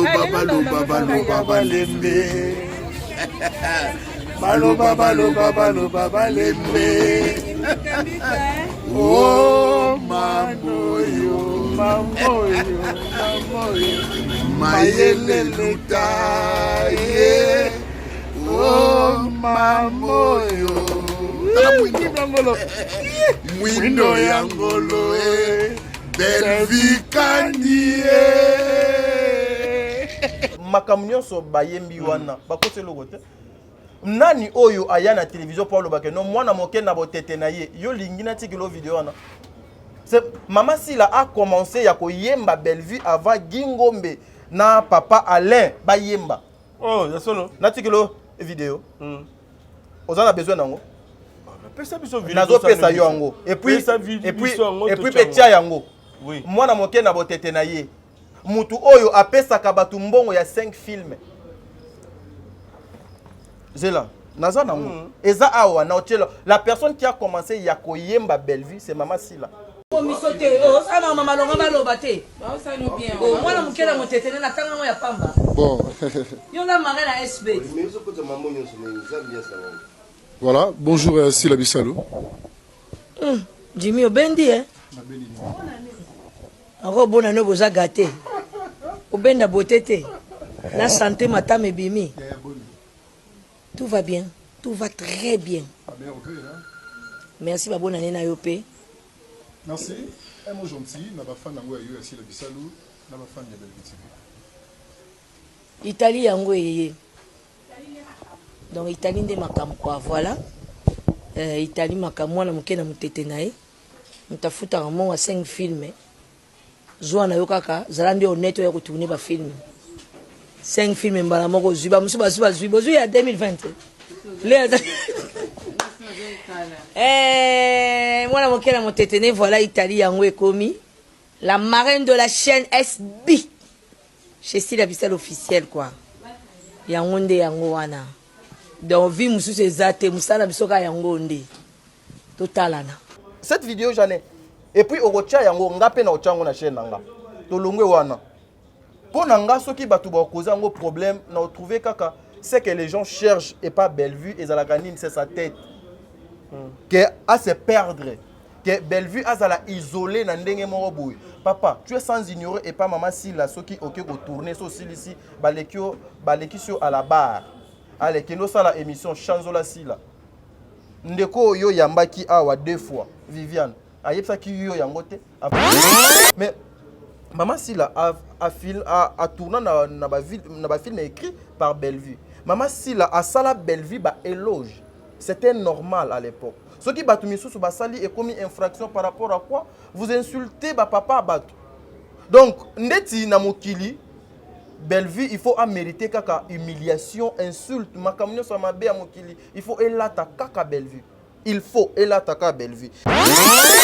baloba baloba baloba balembe baloba baloba baloba balembe oh mamoyo mamoyo mamoyo mayele lutaye oh mamoyo mwindo ya ngolo belvikanie makamunyoso bayembi wana bakose lokote nani oyo aya na télévision pour lobake no mwana moke na botete na ye yo lingina tikilo video wana c'est Mama Sila a commencé ya ko yemba Bellevue avant Gingombe na papa Alain bayemba oh ya solo na tikilo video ozana besoin nango pesa biso video nazo pesa yo yango et puis petia yango oui mwana moke na botete na ye mutu oyo apesaka batu mbongo ya 5 films Zela naza nango eza awa na hôtel la personne qui a commencé ya koyemba Bellevue c'est Mama Sila misote oh sama mama longa baloba te ba osano bien oh mwana mukela motetene na tanga mo ya pamba bon yo la maré na SB voilà bonjour Sila Bissalo Jimmy Obendi ako bona no boza gâté obenda botete na santé matame bimi tout va bien tout va très bien merci babona nena yo pe merci un mot gentil na ba fan nango yo Sila Bissalo na ba fan ya Bellevue TV Italie yango yeye donc Italie nde makambo kwa voilà Italie makambo na mukena mutete nae mutafuta mo wa 5 films zwa na yo kaka zalandi honnête ya kotourner ba film 5 films mbala moko zuba musuba zuba bozu ya 2020 mwana mokela motetene voilà Italie yango ekomi la marraine de la chaîne SB chez Sila Bissalo officiel quoi yango nde yango wana donc vie mususu ezate musala bisoka yango nde totalana cette vidéo j'en ai et puis okotia yango ngape na ochango na chaîne nanga tolongwe wana pona nga soki batu ba causer yango problème na trouver kaka c'est que les gens cherchent et pas Bellevue et la canine c'est sa tête que à se perdre que Bellevue azala isolé na ndenge moko boy papa tu es sans ignorer et pas Mama Sila soki OK ko tourner so ici baleki sur à la barre allez kendo sala émission Chanzola Sila ndeko yo yambaki awa 2 fois Viviane ayepsa ki yo yangote mais Mama Sila a tourné na ba film écrit par Bellevue Mama Sila a sala Bellevue ba éloge c'était normal à l'époque ce qui batu misusu basali et commis infraction par rapport à quoi vous insultez ba papa batu donc ndeti na mokili Bellevue il faut mériter kaka humiliation insulte makamnyo so mabe ya mokili il faut elata kaka Bellevue il faut elata kaka Bellevue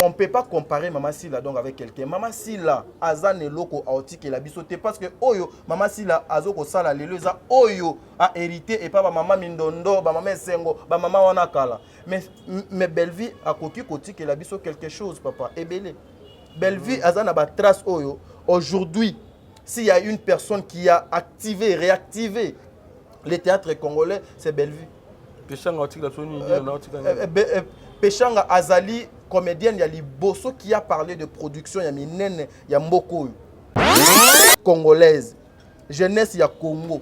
on peut pas comparer Mama Sila donc avec quelqu'un Mama Sila azane loko aotike la bisote parce que oyo Mama Sila azoko sala lelo za oyo a hérité et pas ba mama mindondo ba mama sengo ba mama wana kala mais Bellevue akoki kotike la biso quelque chose papa ebele Bellevue azana ba trace oyo aujourd'hui s'il y a une personne qui a activé réactivé le théâtre congolais c'est Bellevue Pechanga Azali, comédienne, il y a Liboso qui a parlé de production, il y a Minene, il y a Mboko. Congolaise. Jeunesse, il y a Congo.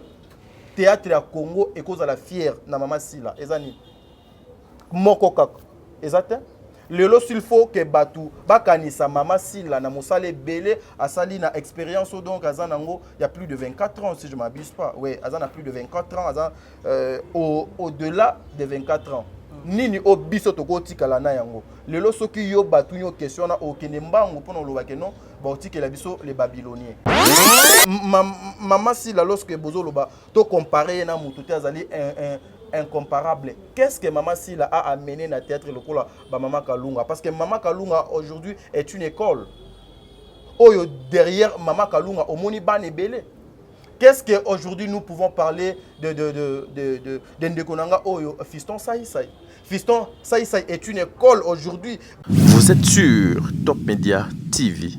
Théâtre, il y a Congo, et cause à la fière, na Mama Sila. Ezani. Moko kaka. Ezate? Lelo s'il faut que Batu, Bakanisa, Mama Sila, na Moussale Belé, Asali na expérience, donc Azanango, il y a plus de 24 ans, si je ne m'abuse pas. Oui, Azan a plus de 24 ans, Azan, au-delà de 24 ans. Nini obiso tokotika la na yango. Lelo soki yo batu yo question na okene mbangu pono lobake non, ba otike la biso les Babyloniens. Mama Sila lorsque bozo loba to comparer na mutu te azali incomparable. Qu'est-ce que Mama Sila a amené na théâtre lokola ba Mama Kalunga parce que Mama Kalunga aujourd'hui est une école. Oyo derrière Mama Kalunga omoni bane belé. Qu'est-ce qu'aujourd'hui nous pouvons parler de Ndekonanga Oyo Fiston Saïsaï. Fiston Saïsaï est une école aujourd'hui. Vous êtes sur Top Media TV.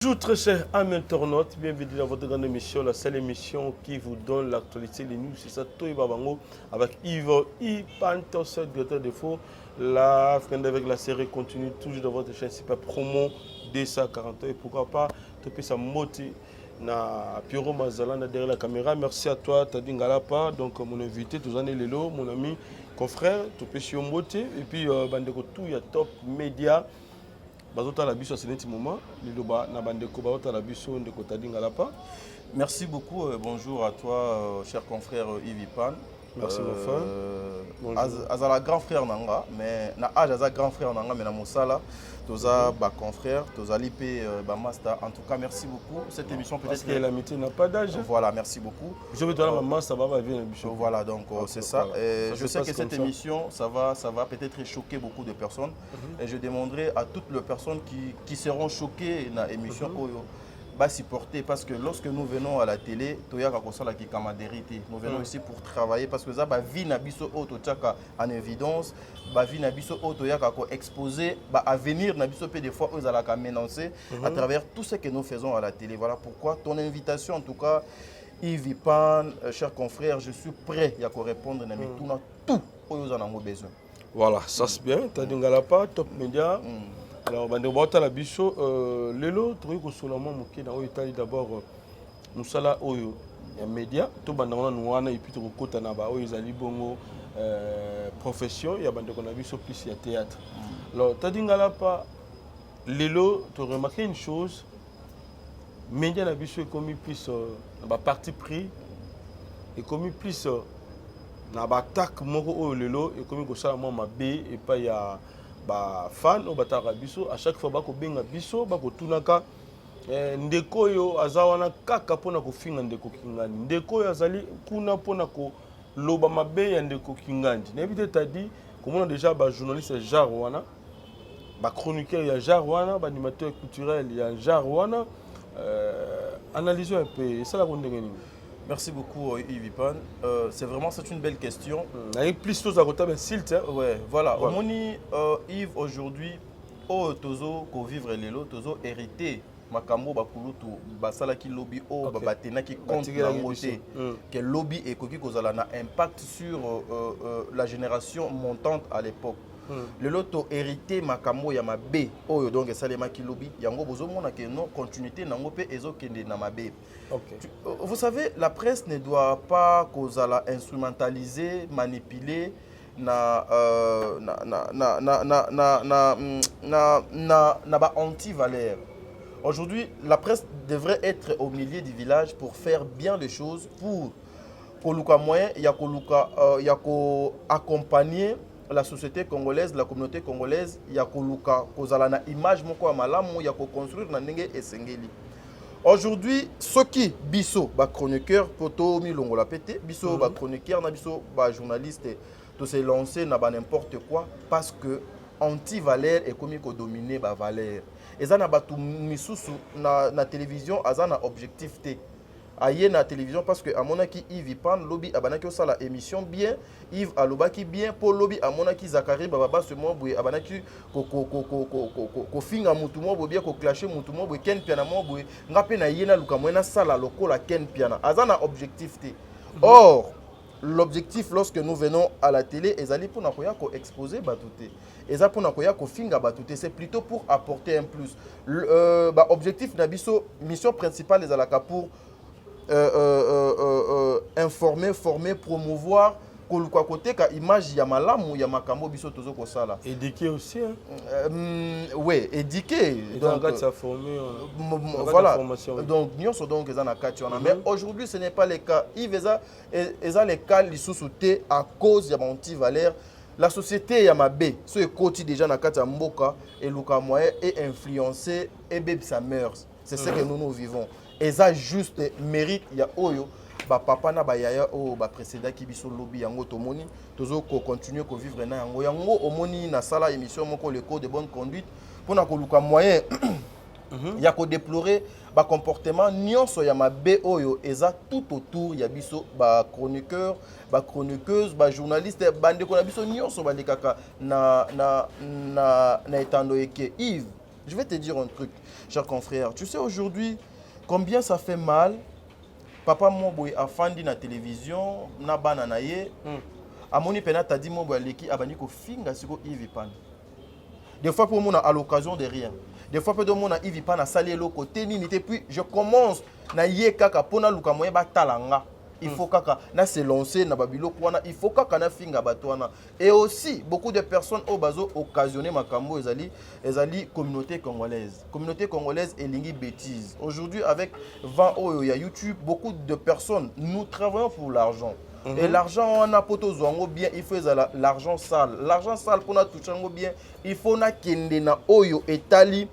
Bonjour très chers amis internautes, bienvenue dans votre grande émission, la seule émission qui vous donne l'actualité, les news, c'est ça, Toy Babango, avec Yves Ipanto, directeur de faux. La fin avec la série continue toujours dans votre chaîne, c'est pas promo 240 et pourquoi pas, tu peux sa moitié na Pierrot Mazalana derrière la caméra. Merci à toi, Tadi Ngalapa, donc mon invité, tous années Lelo, mon ami, confrère, tu peux sur moitié, et puis Bandeko tout, il y a Top Média. Merci beaucoup, bonjour à toi, cher confrère Yves Ipan. Merci mon frère. Azala grand frère nanga, mais na âge aza grand frère nanga, mais na mosala, toza ba confrère, toza lipé ba master. En tout cas, merci beaucoup. Cette émission peut-être. Parce que l'amitié n'a pas d'âge. Voilà, merci beaucoup. Je vais te donner maman, ça va venir. Voilà, donc c'est ça. Je sais que cette émission, ça va peut-être choquer beaucoup de personnes. Et je demanderai à toutes les personnes qui seront choquées dans l'émission supporter parce que lorsque nous venons à la télé, nous venons ici pour travailler parce que ça va vie nabiso auto en évidence, va vie nabiso auto exposer avenir nabiso des fois aux à menacé à travers tout ce que nous faisons à la télé. Voilà pourquoi ton invitation en tout cas Yves Ipan, cher confrère, je suis prêt à répondre à tout aux en besoin. Voilà, ça c'est bien, tu as dit Ngalapa, Top Média. Alors, on a biso lelo truc au solament moké dans Italie d'abord nous sala oyo ya média to bandana nwana et puis to kota na ba oyo zali bongo profession ya bande qu'on a biso plus ya théâtre. Alors tadingala pas lelo tu remarqué une chose média na biso est commis plus na parti pris et commis plus na ba attaque moko oyo lelo et commis ko sala mo mabe et pas ya ba fan o bataka biso à chaque fois bako benga biso bako tunaka ndeko yo azawana kaka pona ko finga ndeko kingani ndeko yo azali kuna pona ko loba mabe ya ndeko kingandi na bité tadi comment déjà ba journaliste genre wana ba chroniqueur ya genre wana ba animateur culturel ya genre wana analysons un peu ça la kondengeni. Merci beaucoup Yves Ipan. C'est vraiment une belle question. Il plus de choses à côté, mais s'il te ouais, voilà. Moni Yves aujourd'hui, au tozo ko vivre lelo, tozo hérité makambo bakulutu basala ki lobby o babatena ki compte na moté que lobby et koki kozala na impact sur la génération montante à l'époque. Le loto hérité makambo ya mabe oyo donc salema ki lobby yango bozo mona que non continuité nango pe ezokende na mabe. Vous savez, la presse ne doit pas kozala instrumentaliser, manipuler na anti-valeur. Aujourd'hui, la presse devrait être au milieu du village pour faire bien les choses, pour koluka moyen ya accompagner la société congolaise, la communauté congolaise, ya koluka kozala na image moko ya malamu ya ko construire na ndenge esengeli. Aujourd'hui, ce qui biso ba chroniqueur poto milongo la pété, biso ba chroniqueur na biso ba journaliste to se lancer na ba n'importe quoi parce que anti-valeur est comme ko dominer ba valeur. Ezana batu misusu na télévision azana objectif té. Aye na télévision parce que amonaki Yves Ipan lobby abanaki osala émission bien Yves alobaki bien pour lobby amonaki Zakari baba ce mois boye abanaki ko finga mutu mo bien ko clasher mutu mo boye ken piana mo boye ngape na yena luka moena sala lokola ken piana azana objectif té. Or l'objectif lorsque nous venons à la télé ezali pour na koya ko exposer batouté eza pour na koya ko finga batouté c'est plutôt pour apporter un plus objectif na biso mission principale ezalaka pour informer, former, promouvoir koluka côté ka image ya malamu ya makambo biso tozo ko sala. Éduquer aussi oui, éduquer. Donc ça former voilà. Donc nous sommes donc na kati wana mais aujourd'hui ce n'est pas le cas. Iveza eza le cas lisusu té à cause ya anti-valeur. La société ya mabe so ekoti déjà na kati ya mboka et luka moyen et influencer et bébé sa mœurs. C'est ce que nous vivons. Et ça juste mérite ya oyo ba papa na ba yaya o ba précédent ki biso lobby yango tomoni tozo ko continuer ko vivre na yango omoni na sala émission moko le code de bonne conduite pona ko luka moyen ya ko déplorer ba comportement nyonso ya mabe oyo eza tout autour ya biso ba chroniqueur ba chroniqueuse ba journaliste bande ko na biso nyonso ba lekaka na etando eke Yves. Je vais te dire un truc, cher confrère. Tu sais aujourd'hui, combien ça fait mal. Papa Moboy a fandi na télévision, na banana ye. Amoni pena t'a dit Moboy leki abani ko finga siko Yves Pan. Des fois pour moi à l'occasion de rien. Des fois pour moi na Yves Pan a sali le côté ni et puis je commence na ye kaka pona luka moye ba talanga. Il faut kaka na se lancer na babilo kwana, il faut kaka na finga batwana. Et aussi beaucoup de personnes au bazo occasionné makambo ezali communauté congolaise. Communauté congolaise et lingi bêtise. Aujourd'hui avec 20 il y a YouTube, beaucoup de personnes nous travaillons pour l'argent. Et l'argent on a poto zongo bien, il faut l'argent sale. L'argent sale pour na toucher bien, il faut na kende na oyo etali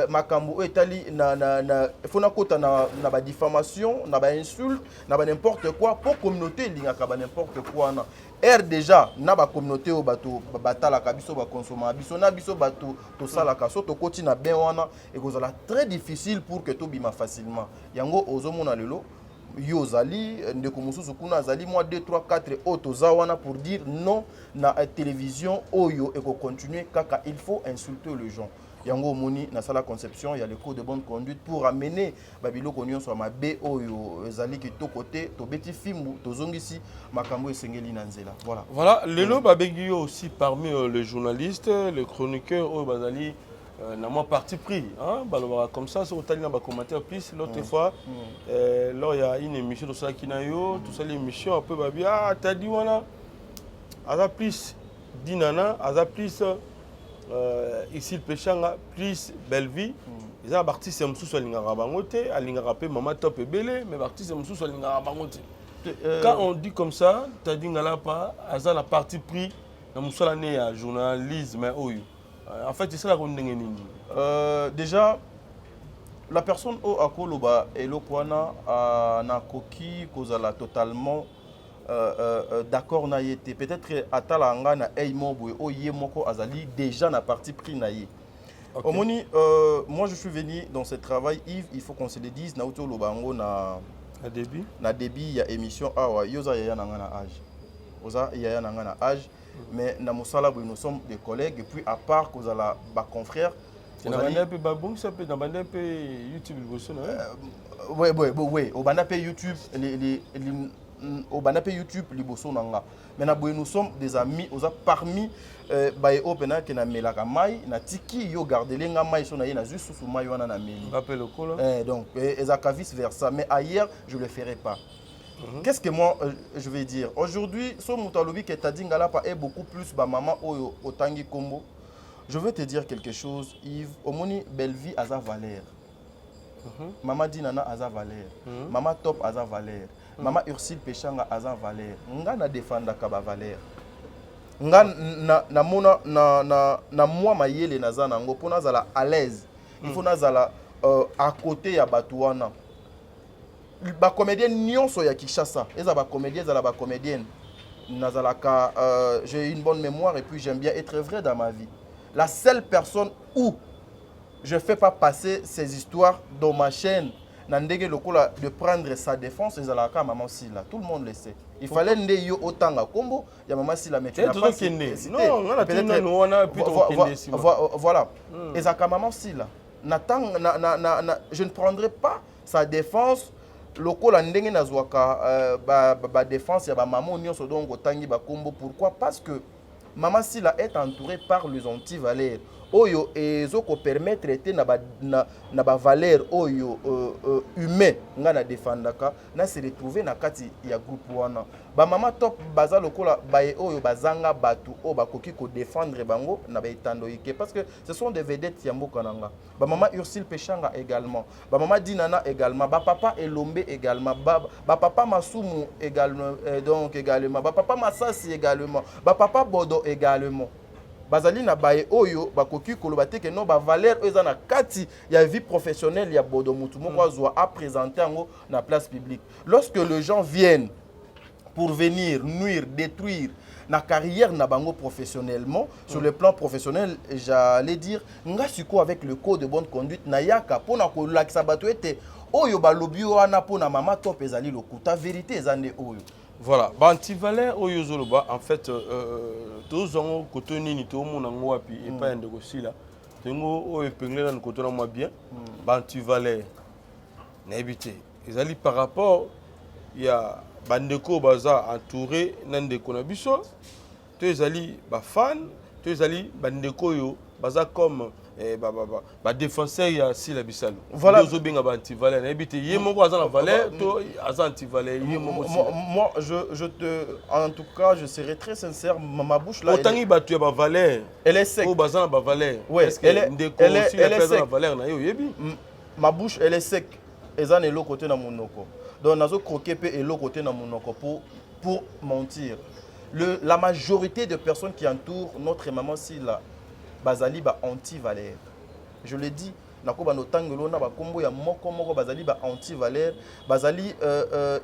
makambo etali na fona kota na ba diffamation na ba insulte na ba n'importe quoi pour communauté lingaka ba n'importe quoi na déjà na ba communauté o bato batala ka biso ba consommer biso na biso bato to sala ka so to koti na ben wana et kozala très difficile pour que to bima facilement yango ozomona lelo yo zali ndeko mususu kuna zali moi 2 3 4 auto zawana pour dire non na télévision oyo et ko continuer kaka il faut insulter les gens. Yango moni na sala conception, il y a le cours de bonne conduite pour amener babilo konyo sur ma B oyo zali ki to côté to beti fimu to zongisi makambo esengeli na nzela. Voilà. Voilà, lelo babegi aussi parmi les journalistes, les chroniqueurs au bazali na moi parti pris hein balobara comme ça sur tali na ba commentaire plus l'autre fois là il y a une émission de ça qui na yo tout ça l'émission un peu babi ah t'as dit voilà aza plus dinana aza plus ici le péchanga plus belle vie ils ont parti c'est moussou alingara bangote alingara pe maman top et belé mais parti c'est moussou alingara bangote quand on dit comme ça t'as dit ngala pas aza la partie pris na moussou la né à journalisme oyo en fait c'est ça la ronde nini déjà la personne au akoloba elokwana na koki kozala totalement d'accord na yete peut-être atala nga na eimo boy o yemoko azali déjà na parti pris na ye. Okay. Omoni moi je suis venu dans ce travail Yves, il faut qu'on se le dise na uto lobango na début il y a émission awa yoza ya na nga na âge. Oza ya na nga na âge mais na mosala boy nous sommes des collègues et puis à part kozala ba confrères na banda pe babong ça pe na banda pe YouTube liboso na ouais au banda pe YouTube les au banape YouTube liboso nanga maintenant boy nous sommes des amis oza parmi bae opena ke na melaka mai na tiki yo garder nga mai so na ye na juste sous mai wana na meli rappel le col donc ezaka vice versa mais ailleurs je le ferai pas. Qu'est-ce que moi je vais dire aujourd'hui so mutalobi ke tadingala pa est beaucoup plus ba maman oyo otangi kombo. Je veux te dire quelque chose Yves omoni belle vie aza valeur. Maman Dinana aza valeur. Maman Top aza valeur. Maman Ursule Péchanga aza valeur. Nga na défendre ka ba valeur. Nga na mona na moi mayele naza nango pona zala à l'aise. Il faut nazala à côté ya batuana. Ba comédienne nyonso ya Kinshasa. Eza ba comédienne zala ba comédienne. Nazala ka j'ai une bonne mémoire et puis j'aime bien être vrai dans ma vie. La seule personne où je ne fais pas passer ces histoires dans ma chaîne de prendre sa défense et la maman Silla. Tout le monde le sait. Il fallait que yo autant à combo, il y a maman Silla mais tu n'as pas cité. Voilà. Et ça maman Silla. Je ne prendrai pas sa défense. Lokola ndenge nazwaka ba défense ya ba maman nyonso donc otangi ba combo. Pourquoi? Parce que maman Silla est entourée par les anti-valeurs. Oyo ezoko permettre ete na ba valeur oyo humain nga na défendaka na se retrouver na kati ya groupe wana ba mama top baza lokola bae oyo bazanga batu o bakoki ko défendre bango na ba etando yike parce que ce sont des vedettes ya mboka nanga ba mama Ursule Péchanga également ba mama Dinana également ba papa Elombe également ba papa Masumu également donc également ba papa Masasi également ba papa Bodo également bazali na bae oyo bakoki koloba te ke no ba valeur eza na kati ya vie professionnelle ya bodo mutu moko azwa à présenter ngo na place publique. Lorsque les gens viennent pour venir nuire, détruire na carrière na bango professionnellement, sur le plan professionnel, j'allais dire nga siko avec le code de bonne conduite na yaka pona ko lakisa bato ete oyo balobi wana pona mama top ezali lokuta vérité ezande oyo. Voilà, anti-valeur oyo zoloba en fait tous ont côté nini to mon ngo api et pas ndeko sila tengo o épinglé dans côté na moi bien bantivalère na éviter ezali par rapport il y a bandeko baza entouré nandeko na biso to ezali ba fan to ezali bandeko yo baza comme défenseur ya si la bisalo voilà ozo benga ba antivalère na éviter yé moko aza na valeur to aza antivalère yé moko moi je te en tout cas je serai très sincère ma bouche là autant batu ya ba valeur elle est sec o baza na ba valeur est-ce que ndeko aussi la pèse na valeur na yo yebi ma bouche elle est sec eza na eloko côté na monoko donc nazo croquer pe eloko côté na monoko pour mentir la majorité de personnes qui entourent notre maman si là bazali ba anti-valeur. Je le dis, nako ba notangelo na ba kombo ya moko bazali ba anti-valeur, bazali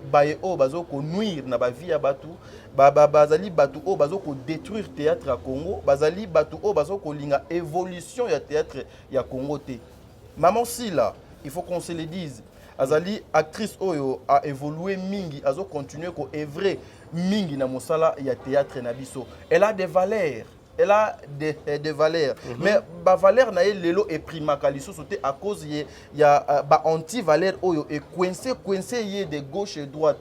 bae o bazo ko nuire na ba vie ya batu, bazali batu o bazo ko détruire théâtre ya Congo, bazali batu o bazo ko linga évolution ya théâtre ya Congo te. Maman si là, il faut qu'on se le dise. Azali actrice oyo a évolué mingi, azo continuer ko œuvrer mingi na mosala ya théâtre na biso. Elle a des valeurs. Elle a des valeurs. Mais la valeur na lelo et prima kaliso sauté à cause il y a ba anti valeur oyo et coincé yé de gauche et droite.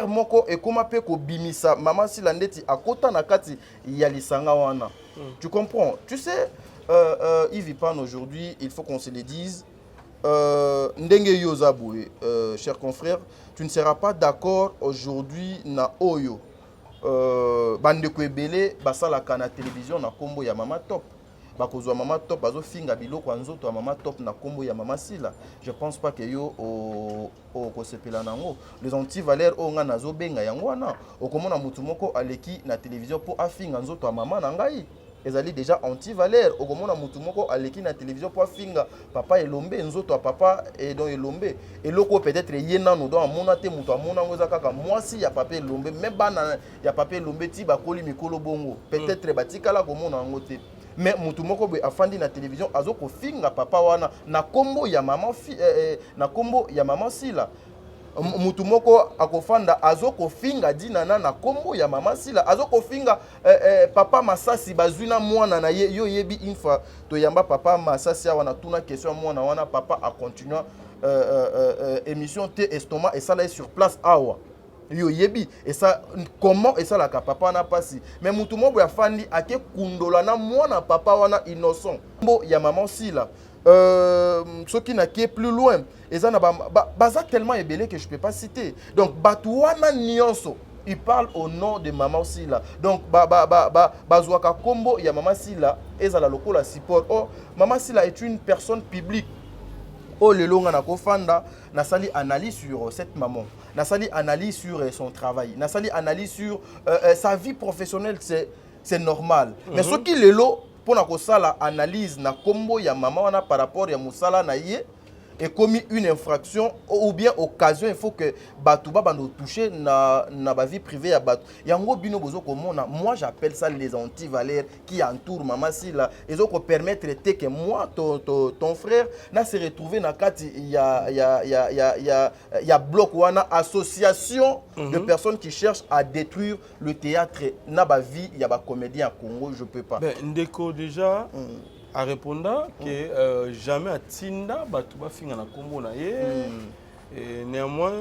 Moko et comment peut ko bimisa maman si landeti à kota na kati ya lisanga wana. Tu comprends? Tu sais Yves Pan aujourd'hui, il faut qu'on se le dise. Ndenge Yozaboué, cher confrère, tu ne seras pas d'accord aujourd'hui na oyo. Bandeko ebele basalaka na télévision na kombo ya mama top bakozwa mama top bazo finga biloko nzoto ya mama top na kombo ya mama sila. Je pense pas que yo o kosepela nango les anti-valeurs o nga nazo benga yango wana okomona mutu moko aleki na télévision po afinga nzoto ya mama na ngai ezali déjà anti-valeur okomona mutu moko aleki na télévision po afinga papa elombe nzoto ya papa et donc elombe eloko peut-être yena no donc amona te mutu amona ngo kaka mwasi ya papa elombe même bana ya papa elombe ti bakoli mikolo bongo peut-être batikala komona ngo te mais mutu moko boy afandi na télévision azoko finga papa wana na kombo ya mama na kombo ya mama sila mutu moko akofanda azoko finga dinana na kombo ya mama sila azoko finga papa masasi bazwina mwana na ye yo yebi infa to yamba papa masasi wana tuna question mwana wana papa a continuer émission te estomac et ça là sur place awa yo yebi et ça comment et ça la papa na pasi mais mutu moko ya fandi ake kundola na mwana papa wana innocent kombo ya mama sila ceux qui n'ont plus loin, ils ont baza tellement ébélé que je ne peux pas citer. Donc, Batouana Nyonso, il parle au nom de Maman Sila. Donc, Bazouaka Kombo, il y a Maman Sila, et ça la locola support. Oh, Maman Sila est une personne publique. Oh, le long na kofanda, na sali analyse sur cette maman. Na sali analyse sur son travail. Na sali analyse sur sa vie professionnelle, c'est normal. Mais ce qui le lot, pour na analyse na kombo ya maman wana par rapport ya musala na ye et commis une infraction ou bien occasion il faut que Batouba bando toucher na ba vie privée ya Batou yango bino bozo komona moi j'appelle ça les anti-valeurs qui entourent maman si là ils ont permettre que moi ton frère na se retrouver na kati ya bloc wana association de personnes qui cherchent à détruire le théâtre na ba vie ya ba comédien à Congo je peux pas ben ndeko déjà a répondant que jamais à Tinda Batouba finga na kombo na ye et néanmoins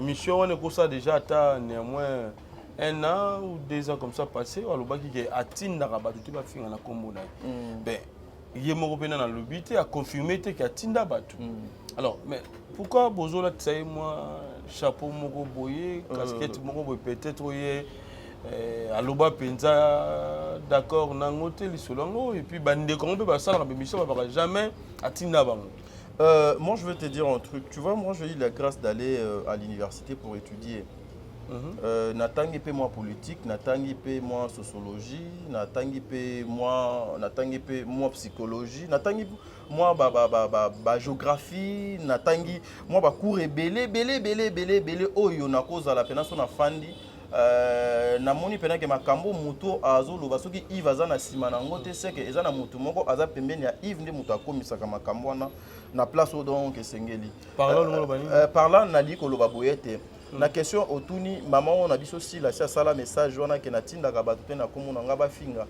mission on est ça déjà à néanmoins 1 an ou 2 ans comme ça passé on a dit que à Tinda Batouba finga na kombo na ben yé moko pena na lobité a confirmé que à Tinda Batou alors mais pourquoi bozola tsaye moi chapeau moko boyé casquette moko boyé peut-être yé aloba penza d'accord nangote lisolongo et puis bande comment peut passer dans l'émission va jamais atinda bango. Moi je veux te dire un truc, tu vois moi j'ai eu la grâce d'aller à l'université pour étudier. Natangi pe moi politique, natangi pe moi sociologie, natangi pe moi psychologie, natangi moi ba géographie, natangi moi ba cours belé oyo na koza la pena sona fandi. Namoni pena ke makambo muto azoloba soki Yves aza na sima nango te seke eza na mutu moko aza pembeni ya Yves nde mutu akomisaka makambo wana na place o donc esengeli. Parlant na parlant na li koloba boyete La question autouni maman on a biso si la sala message on a que na tinda ka bato na komo na ngaba finga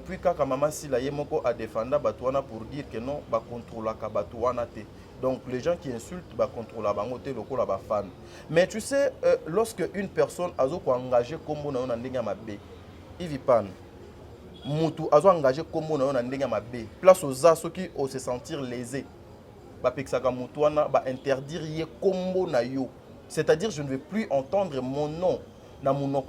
puis kaka maman si la yemoko a défendre bato wana pour dire que non ba contrôler ka bato wana te. Donc les gens qui insultent ba contrôler bango te lokola ba fan. Mais tu sais lorsque une personne azo ko engager kombo na ndenge mabe Ivipan mutu azo engager kombo na ndenge mabe place aux aso qui au se sentir lésé ba pexaka mutu wana ba interdire ye kombo na yo. C'est-à-dire, je ne vais plus entendre mon nom dans mon nom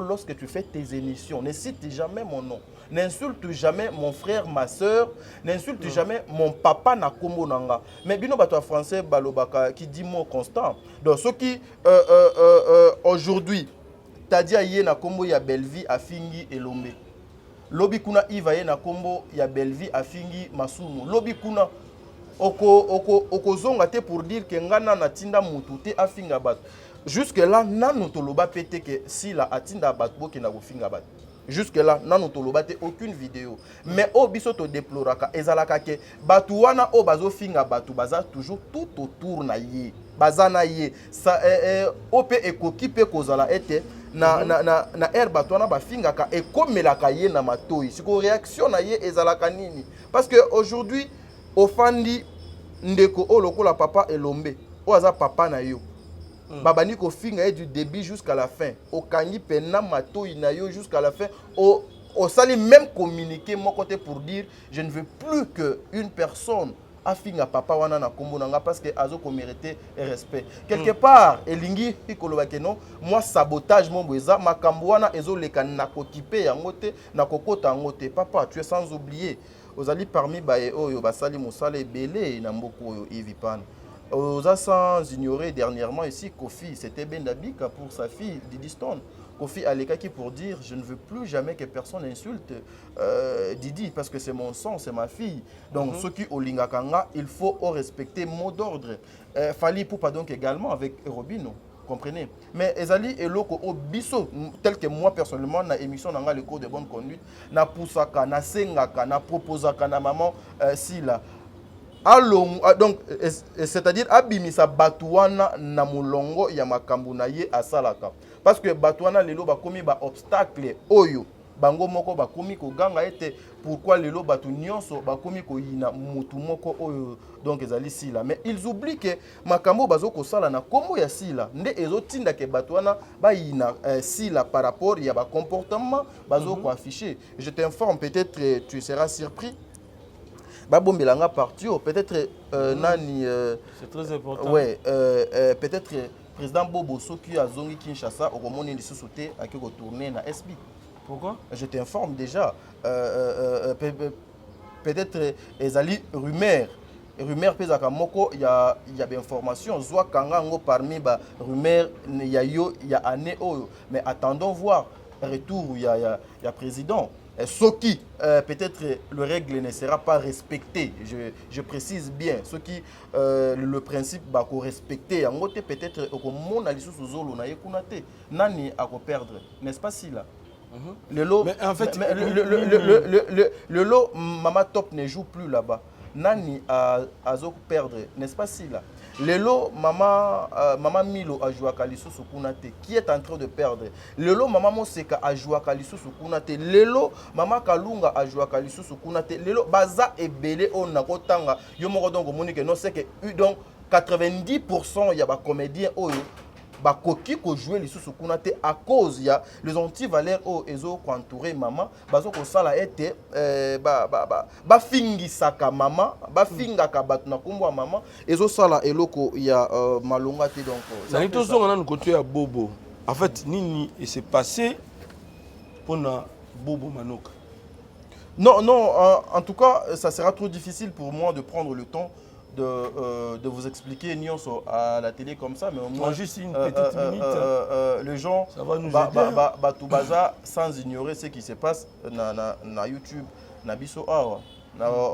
lorsque tu fais tes émissions. Ne cite jamais mon nom. N'insulte jamais mon frère, ma soeur. N'insulte jamais mon papa na kombo nanga. Mais bino bato français balobaka qui dit mot constant. Donc ceux qui aujourd'hui t'as dit aye na kombo ya Bellevie a fingi elombe. Lobi kuna iva na kombo ya Bellevie a fingi masumu. Lobi kuna oko zonga te pour dire que ngana na tinda mutu te afinga bat. Jusque là nanu toloba pété que si la atinda bat bo kena ko finga bat. Jusque là nanu toloba te aucune vidéo. Mais o biso to déploraka ezalaka ke batu wana o bazo finga batu baza toujours tout autour na ye. Bazana ye sa op ekoki pe kozala ete na air batu wana bafinga ka ekomelaka ye na matoi. Siko réaction na ye ezalaka nini? Parce que aujourd'hui ofandi ndeko o lokola papa elombe o aza papa na yo babani ko finga du début jusqu'à la fin o kangi pena matoi na yo jusqu'à la fin o sali même communiquer mon côté pour dire je ne veux plus que une personne a finga papa wana na kombo nanga parce que azo ko mériter respect quelque part elingi ikoloba ke non moi sabotage mon boza makambo wana ezo leka na kokipe yango te na kokota yango te papa tu es sans oublier Ozali parmi bae oyo basali musala ebele na mboko oyo Ivipan. Oza sans ignorer dernièrement ici Kofi, c'était Bendabika pour sa fille Didi Stone. Kofi Alekaki pour dire je ne veux plus jamais que personne insulte Didi parce que c'est mon sang, c'est ma fille. Donc ceux qui au Lingakanga, il faut respecter mot d'ordre. Fali Poupa donc également avec Robino. Comprenez? Mais ezali eloko o biso tel que moi personnellement na émission nanga le code de bonne conduite na poussaka na sengaka na proposaka na maman si là along donc c'est-à-dire abimisa batuana na mulongo ya makambu na ye asalaka parce que batuana lelo bakomi ba obstacle oyo bango moko bakomi ko ganga ete pourquoi lelo batu nyonso bakomi ko yina mutu moko oyo donc ezali sila mais ils oublient que makambo bazoko sala na kombo ya sila nde ezotinda ke batu wana ba yina sila par rapport ya ba comportement bazoko afficher. Je t'informe, peut-être tu seras surpris babombelanga partio peut-être nani c'est très important. Ouais peut-être président Bobo Soki azongi Kinshasa okomoni lisusu te akiko tourner na SB. Pourquoi? Je t'informe déjà. Peut-être ezali rumeur pezaka moko ya bien information zwa kanga ngo parmi ba rumeur ya yo ya année oyo mais attendons voir retour ya président. Soki peut-être le règle ne sera pas respecté, je précise bien ce qui le principe va respecter en côté peut-être au monde à l'issue zolo na yekuna te nani a perdre, n'est-ce pas si là? Le lot, mais en fait, le lot, Mama Top ne joue plus là-bas. Nani a perdre, n'est-ce pas si là? Le lot, Mama Milo a joué à Kalisu Sukunate, qui est en train de perdre. Le lot, Mama Moseka a joué à Kalisu Sukunate. Le lot, Mama Kalunga a joué à Kalisu Sukunate. Le lot, Baza et Belé on a kotanga. Yomo donc Monique non c'est que donc 90% y a des comédiens bakoki ko jouer les sous kunate à cause ya les anti-valeurs au ezo ko entourer maman bazo ko sala ete ba fingi saka maman ba finga ka batna kombo maman ezo sala eloko ya malonga te donc ça n'est tout ça on côté à Bobo en fait nini et c'est passé pour na Bobo Manoka. Non en tout cas ça sera trop difficile pour moi de prendre le temps de vous expliquer Nyonso à la télé comme ça, mais au moins juste une petite minute. Les gens ça va nous aider. Tubaza sans ignorer ce qui se passe na YouTube, na biso awa.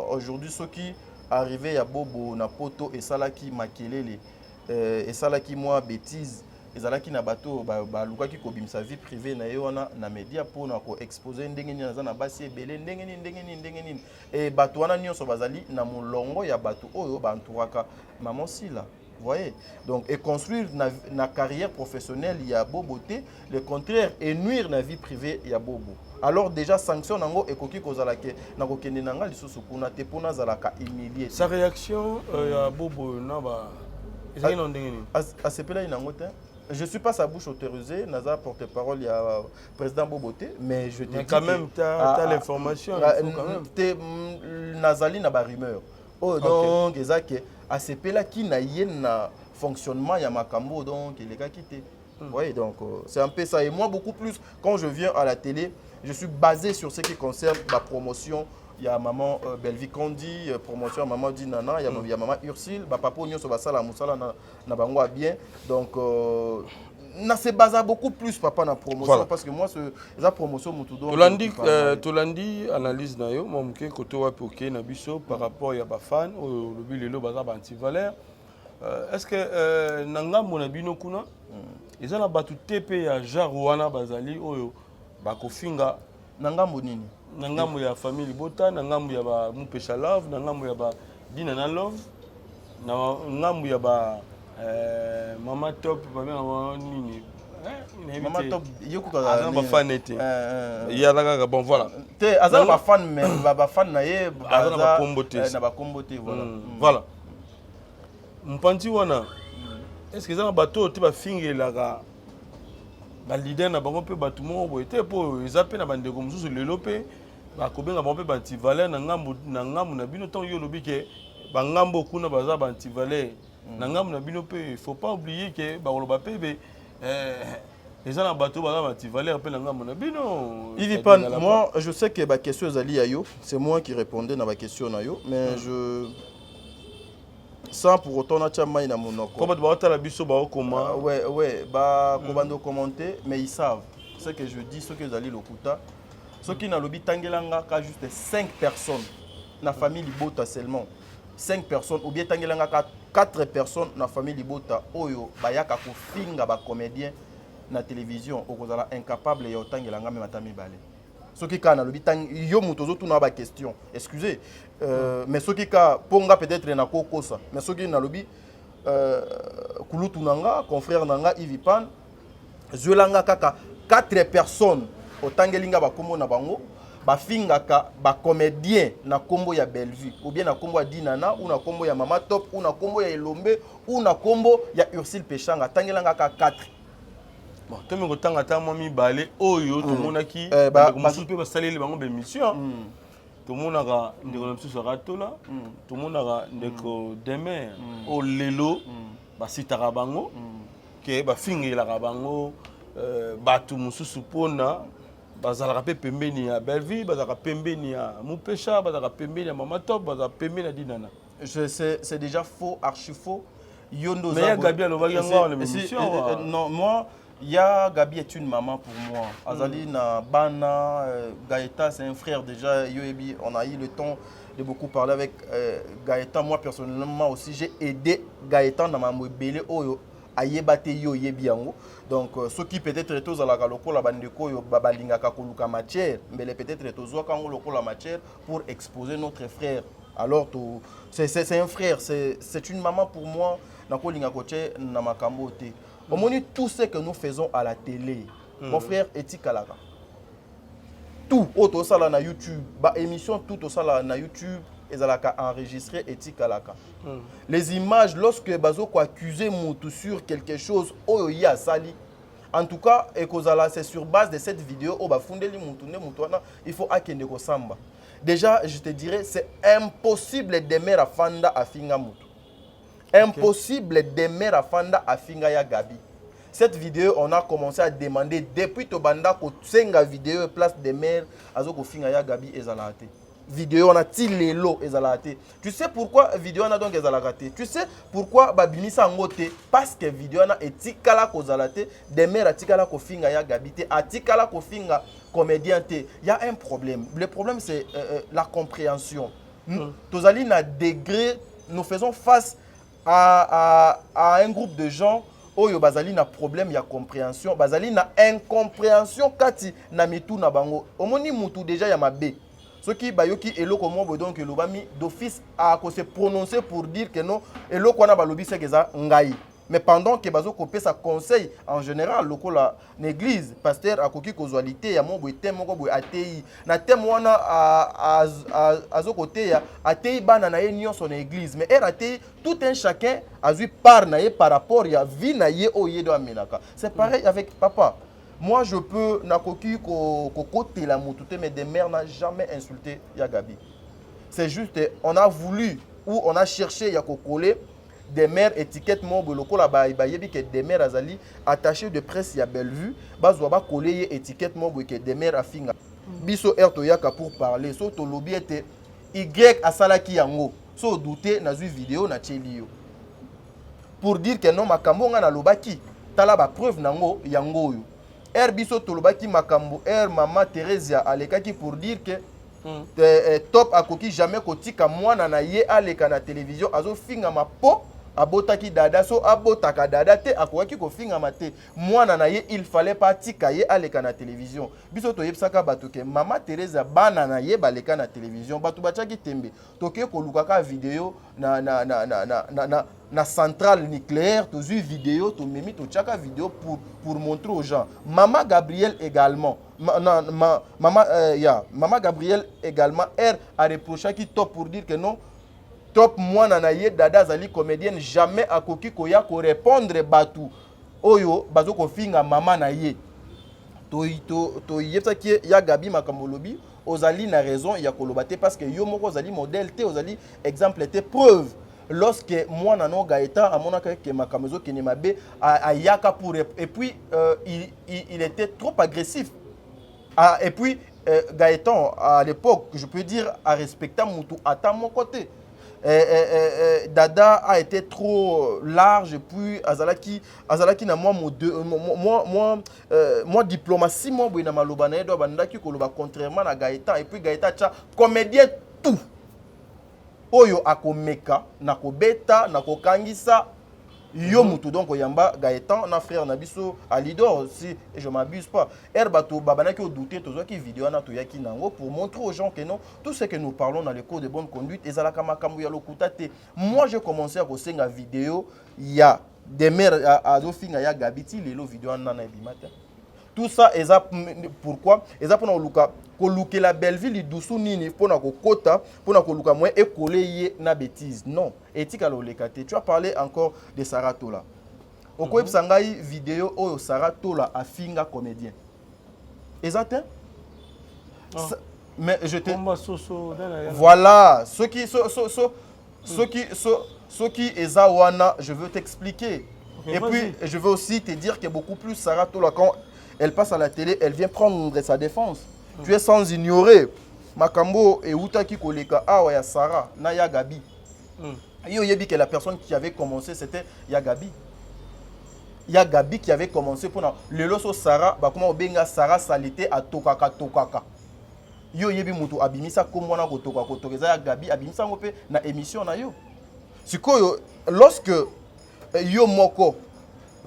Aujourd'hui ceux qui arrivaient à Bobo na poto et salaki makelele et salaki moi bêtise ezalaki na bato balukaki kobimisa vie privée na yo wana na média pour na ko exposer ndenge nini na basi ebele ndenge nini et bato wana nyonso bazali na molongo ya bato oyo banturaka maman sila Vous voyez? Donc, et construire na carrière professionnelle, il y a beauté. Le contraire, et nuire na vie privée, il y a bobo. Alors déjà, sanction nango et koki kozalake na kokende nanga lisusu kuna te pona zalaka humilié. Sa réaction ya bobo na ba ezali na ndenge nini? Asepela inango te. Je suis pas sa bouche autorisée, naza porte-parole, il y a président Boboté, mais je te dis quand même, tu as l'information, nazali na ba rumeur. Oh, donc, ezake asepela qui na yena fonctionnement ya makambo, donc les gars quitté. Vous voyez, donc c'est un peu ça. Et moi, beaucoup plus, quand je viens à la télé, je suis basé sur ce qui concerne la promotion. Il y a maman Belvi Kondi, promotion maman Dinana, il y a maman Ursule, papa Nyo Sobasala Moussala na bangwa bien. Donc na se base beaucoup plus papa na promotion voilà. Parce que moi la promotion mutudo. Tolandi analyse na yo momuke koto wa poké na biso par rapport ya ba fan au lobi lelo baza ba anti-valeur. Est-ce que nanga mona bino kuna ezana batu TP ya Jarouana bazali oyo bakofinga nangambo nini? Nangambo ya famille Bota, nangambo ya ba Mupesha Love, nangambo ya ba Dinana Love, nangambo ya ba Mama Top, ba nini? Mama Top, yoko ka ba fan été. Ya la bon voilà. Te azala ba fan mais ba fan na ye azala ba kombote. Na ba kombote voilà. Voilà. Mpanti wana. Est-ce que ça bateau te ba fingelaka ba leader na bango pe batu mo boye te po ezape na bandeko mususu lelo pe ba kobenga bango pe ba anti-valeur na ngambo na bino tant yo lobi ke ba ngambo kuna baza ba anti-valeur na ngambo na bino pe il faut pas oublier que ba koloba pe be les gens bateau ba anti-valeur pe na ngambo na bino. Yves Pan, moi je sais que ba question ezali ayo, c'est moi qui répondais na ba question na yo mais je sans pour autant na tchama na monoko. Comment tu vas ta la biso ba comment? Ouais, bah comment commenter mais ils savent ce que je dis, ce que Zali Lokuta, ce qui n'a lobby tangelanga ka juste 5 personnes na famille Libota seulement. 5 personnes ou bien tangelanga ka 4 personnes na famille Libota oyo bayaka ko finga ba comédien na télévision okozala incapable ya tangelanga même atami balé. Ce qui kana lobby tang yo mutozo tuna ba question. Excusez mais ce qui ka ponga peut-être na kokosa mais ce qui na lobby kulutu nanga confrère nanga Yves Pan zwelanga kaka 4 personnes otangelinga ba kombo na bango ba fingaka ba comédien na kombo ya Bellevue ou bien na kombo ya Dinana ou na kombo ya Mama Top ou na kombo ya Elombe ou na kombo ya Ursule Pechanga tangelanga ka 4. Bon, tu me retanga ta mami balé oyo tout monde qui mususu pe ba saleli bango be mission. Tout le monde a ndeko na biso ratola, tout le monde a ndeko demain au lelo ba sitaka bango ke ba fingela bango batu mususu pona bazalaka pe pembeni ya Bellevue, bazalaka pembeni ya Mupesha, bazalaka pembeni ya Mama Top, bazalaka pembeni ya Dinana. C'est déjà faux, archi faux. Yondo mais il y a Gabi à l'émission. Non, moi Ya Gabi est une maman pour moi. Azali na Bana, Gaëtan c'est un frère déjà. Yoebi, on a eu le temps de beaucoup parler avec Gaëtan. Moi personnellement aussi, j'ai aidé Gaëtan dans ma mobile oyo ayebate yo yebiango. Donc ceux qui peut-être tous à la galoko la bandeko yo babalinga kakoluka matière, mais peut-être tous à kango loko la matière pour exposer notre frère. Alors c'est un frère, c'est une maman pour moi. Nako linga koche na makambo te. Au moins, tout ce que nous faisons à la télé, mon frère Eti Kalaka. Tout, auto ça na YouTube, bah émission tout au ça na YouTube, et ça enregistré Eti Kalaka. Les images, lorsque bazo ko accusé Moutou sur quelque chose, oh ya sali. En tout cas, c'est sur base de cette vidéo, oh bah fondeli Moutou ne Moutouana, il faut akende ko samba. Déjà, je te dirais, c'est impossible d'aimer à Fanda à Finga Moutou. Impossible d'aimer à Fanda à Finga ya Gabi. Cette vidéo, on a commencé à demander depuis Tobanda que Tsenga vidéo place de mer à Zoko Finga ya Gabi et Zalate. Vidéo, on a tiré l'eau et Zalate. Tu sais pourquoi vidéo on a donc Zalate? Tu sais pourquoi Babini Sangote? Parce que vidéo on a etikala ko Zalate, de mer a tikala ko Finga ya Gabi te, a tikala ko Finga comédien te. Il y a un problème. Le problème c'est la compréhension. Tozali na degré, nous faisons face à un groupe de gens oyo bazali na problème ya compréhension, bazali na incompréhension kati na mitu na bango. Omoni mutu déjà ya mabe. Ce qui bayoki eloko mo donc elobami d'office a se prononcer pour dire que non eloko wana balobi c'est que ça ngai. Mais pendant que bazo kopé sa conseil en général lokola l'église pasteur akoki kozwalité ya mo boité moko boy atei na thème wana azo côté ya atei bana na ye nyonso na église mais atei tout un chacun a vu part na ye par rapport ya vie na ye oye do amenaka. C'est pareil avec papa. Moi, je peux, nakoki côté la moutouté, mais des mères n'a jamais insulté Yagabi. C'est juste, on a voulu ou on a cherché à coller des mères étiquettes mon boloko là bas yebi que des mères azali attachées de presse ya Bellevue, bazwa ba coller étiquette mon que des mères afinga. Biso erto yaka pour parler, so to lobby était Y asalaki yango. So douter na zui vidéo na chelio. Pour dire que non makambo nga na lobaki, tala ba preuve nango yango yo. Biso tolobaki makambo maman Theresia alekaki pour dire que top akoki jamais kotika mwana na ye aleka na télévision azo finga ma po abotaki dada so abotaka dada te akoki ko finga mate mwana na ye il fallait pas tika ye aleka na télévision biso toyebsaka bato ke maman Theresia bana na ye baleka na télévision bato bachaki tembe toke ko lukaka vidéo na centrale nucléaire, tu as vu vidéo, tu as mis chaque vidéo pour montrer aux gens. Maman Gabriel également, Maman Gabriel également, elle a reproché qui top pour dire que non, top moi nanaye dada zali comédienne jamais à koki koya ko répondre batu. Oyo bazo ko finga maman na ye. To yebsa ki ya Gabi makamolobi, ozali na raison ya kolobate parce que yo moko ozali modèle te, ozali exemple te preuve. Lorsque moi nano Gaëtan à mon accueil que ma camézo qui n'est ma bé à yaka pour et puis il était trop agressif et puis Gaëtan à l'époque je peux dire à respecter Moutou à mon côté Dada a été trop large et puis Azalaki na moi diplomatie moi na malobana do bandaki koloba contrairement à Gaëtan et puis Gaëtan cha comédien tout oyo akomeka nakobeta nakokangisa yo mutu donc yamba Gaëtan na frère nabiso Alidor si je m'abuse pas bato babana ki douter tozo ki vidéo na to yaki nango pour montrer aux gens que non tout ce que nous parlons dans les cours de bonne conduite ezalaka makambo ya lokuta te. Moi j'ai commencé à kosenga vidéo ya des mères à dofinga ya Gabiti lelo vidéo na ebimata. Tout ça pourquoi eza pona luka koluke la Belleville doussou nini pona kokota pona koluka moins et coller na bêtise non etika lolekate. Tu as parlé encore de Sarah Tola oko sangai vidéo oyo Sarah Tola afinga comédien exact mais je te voilà ce qui eza wana je veux t'expliquer et puis je veux aussi te dire que beaucoup plus Sarah Tola quand elle passe à la télé, elle vient prendre sa défense. Tu es sans ignorer. Makambo et Outaki Koleka, ya Sarah, na ya Gabi. Yo yebi que la personne qui avait commencé, c'était Yagabi. Yagabi qui avait commencé pour le loso Sarah, comment obenga Sarah salité à tokaka. Yo yebi mutu abimisa comme wana ko tokaka Yagabi abimisa ngope na émission na yo. Sikoyo lorsque yo moko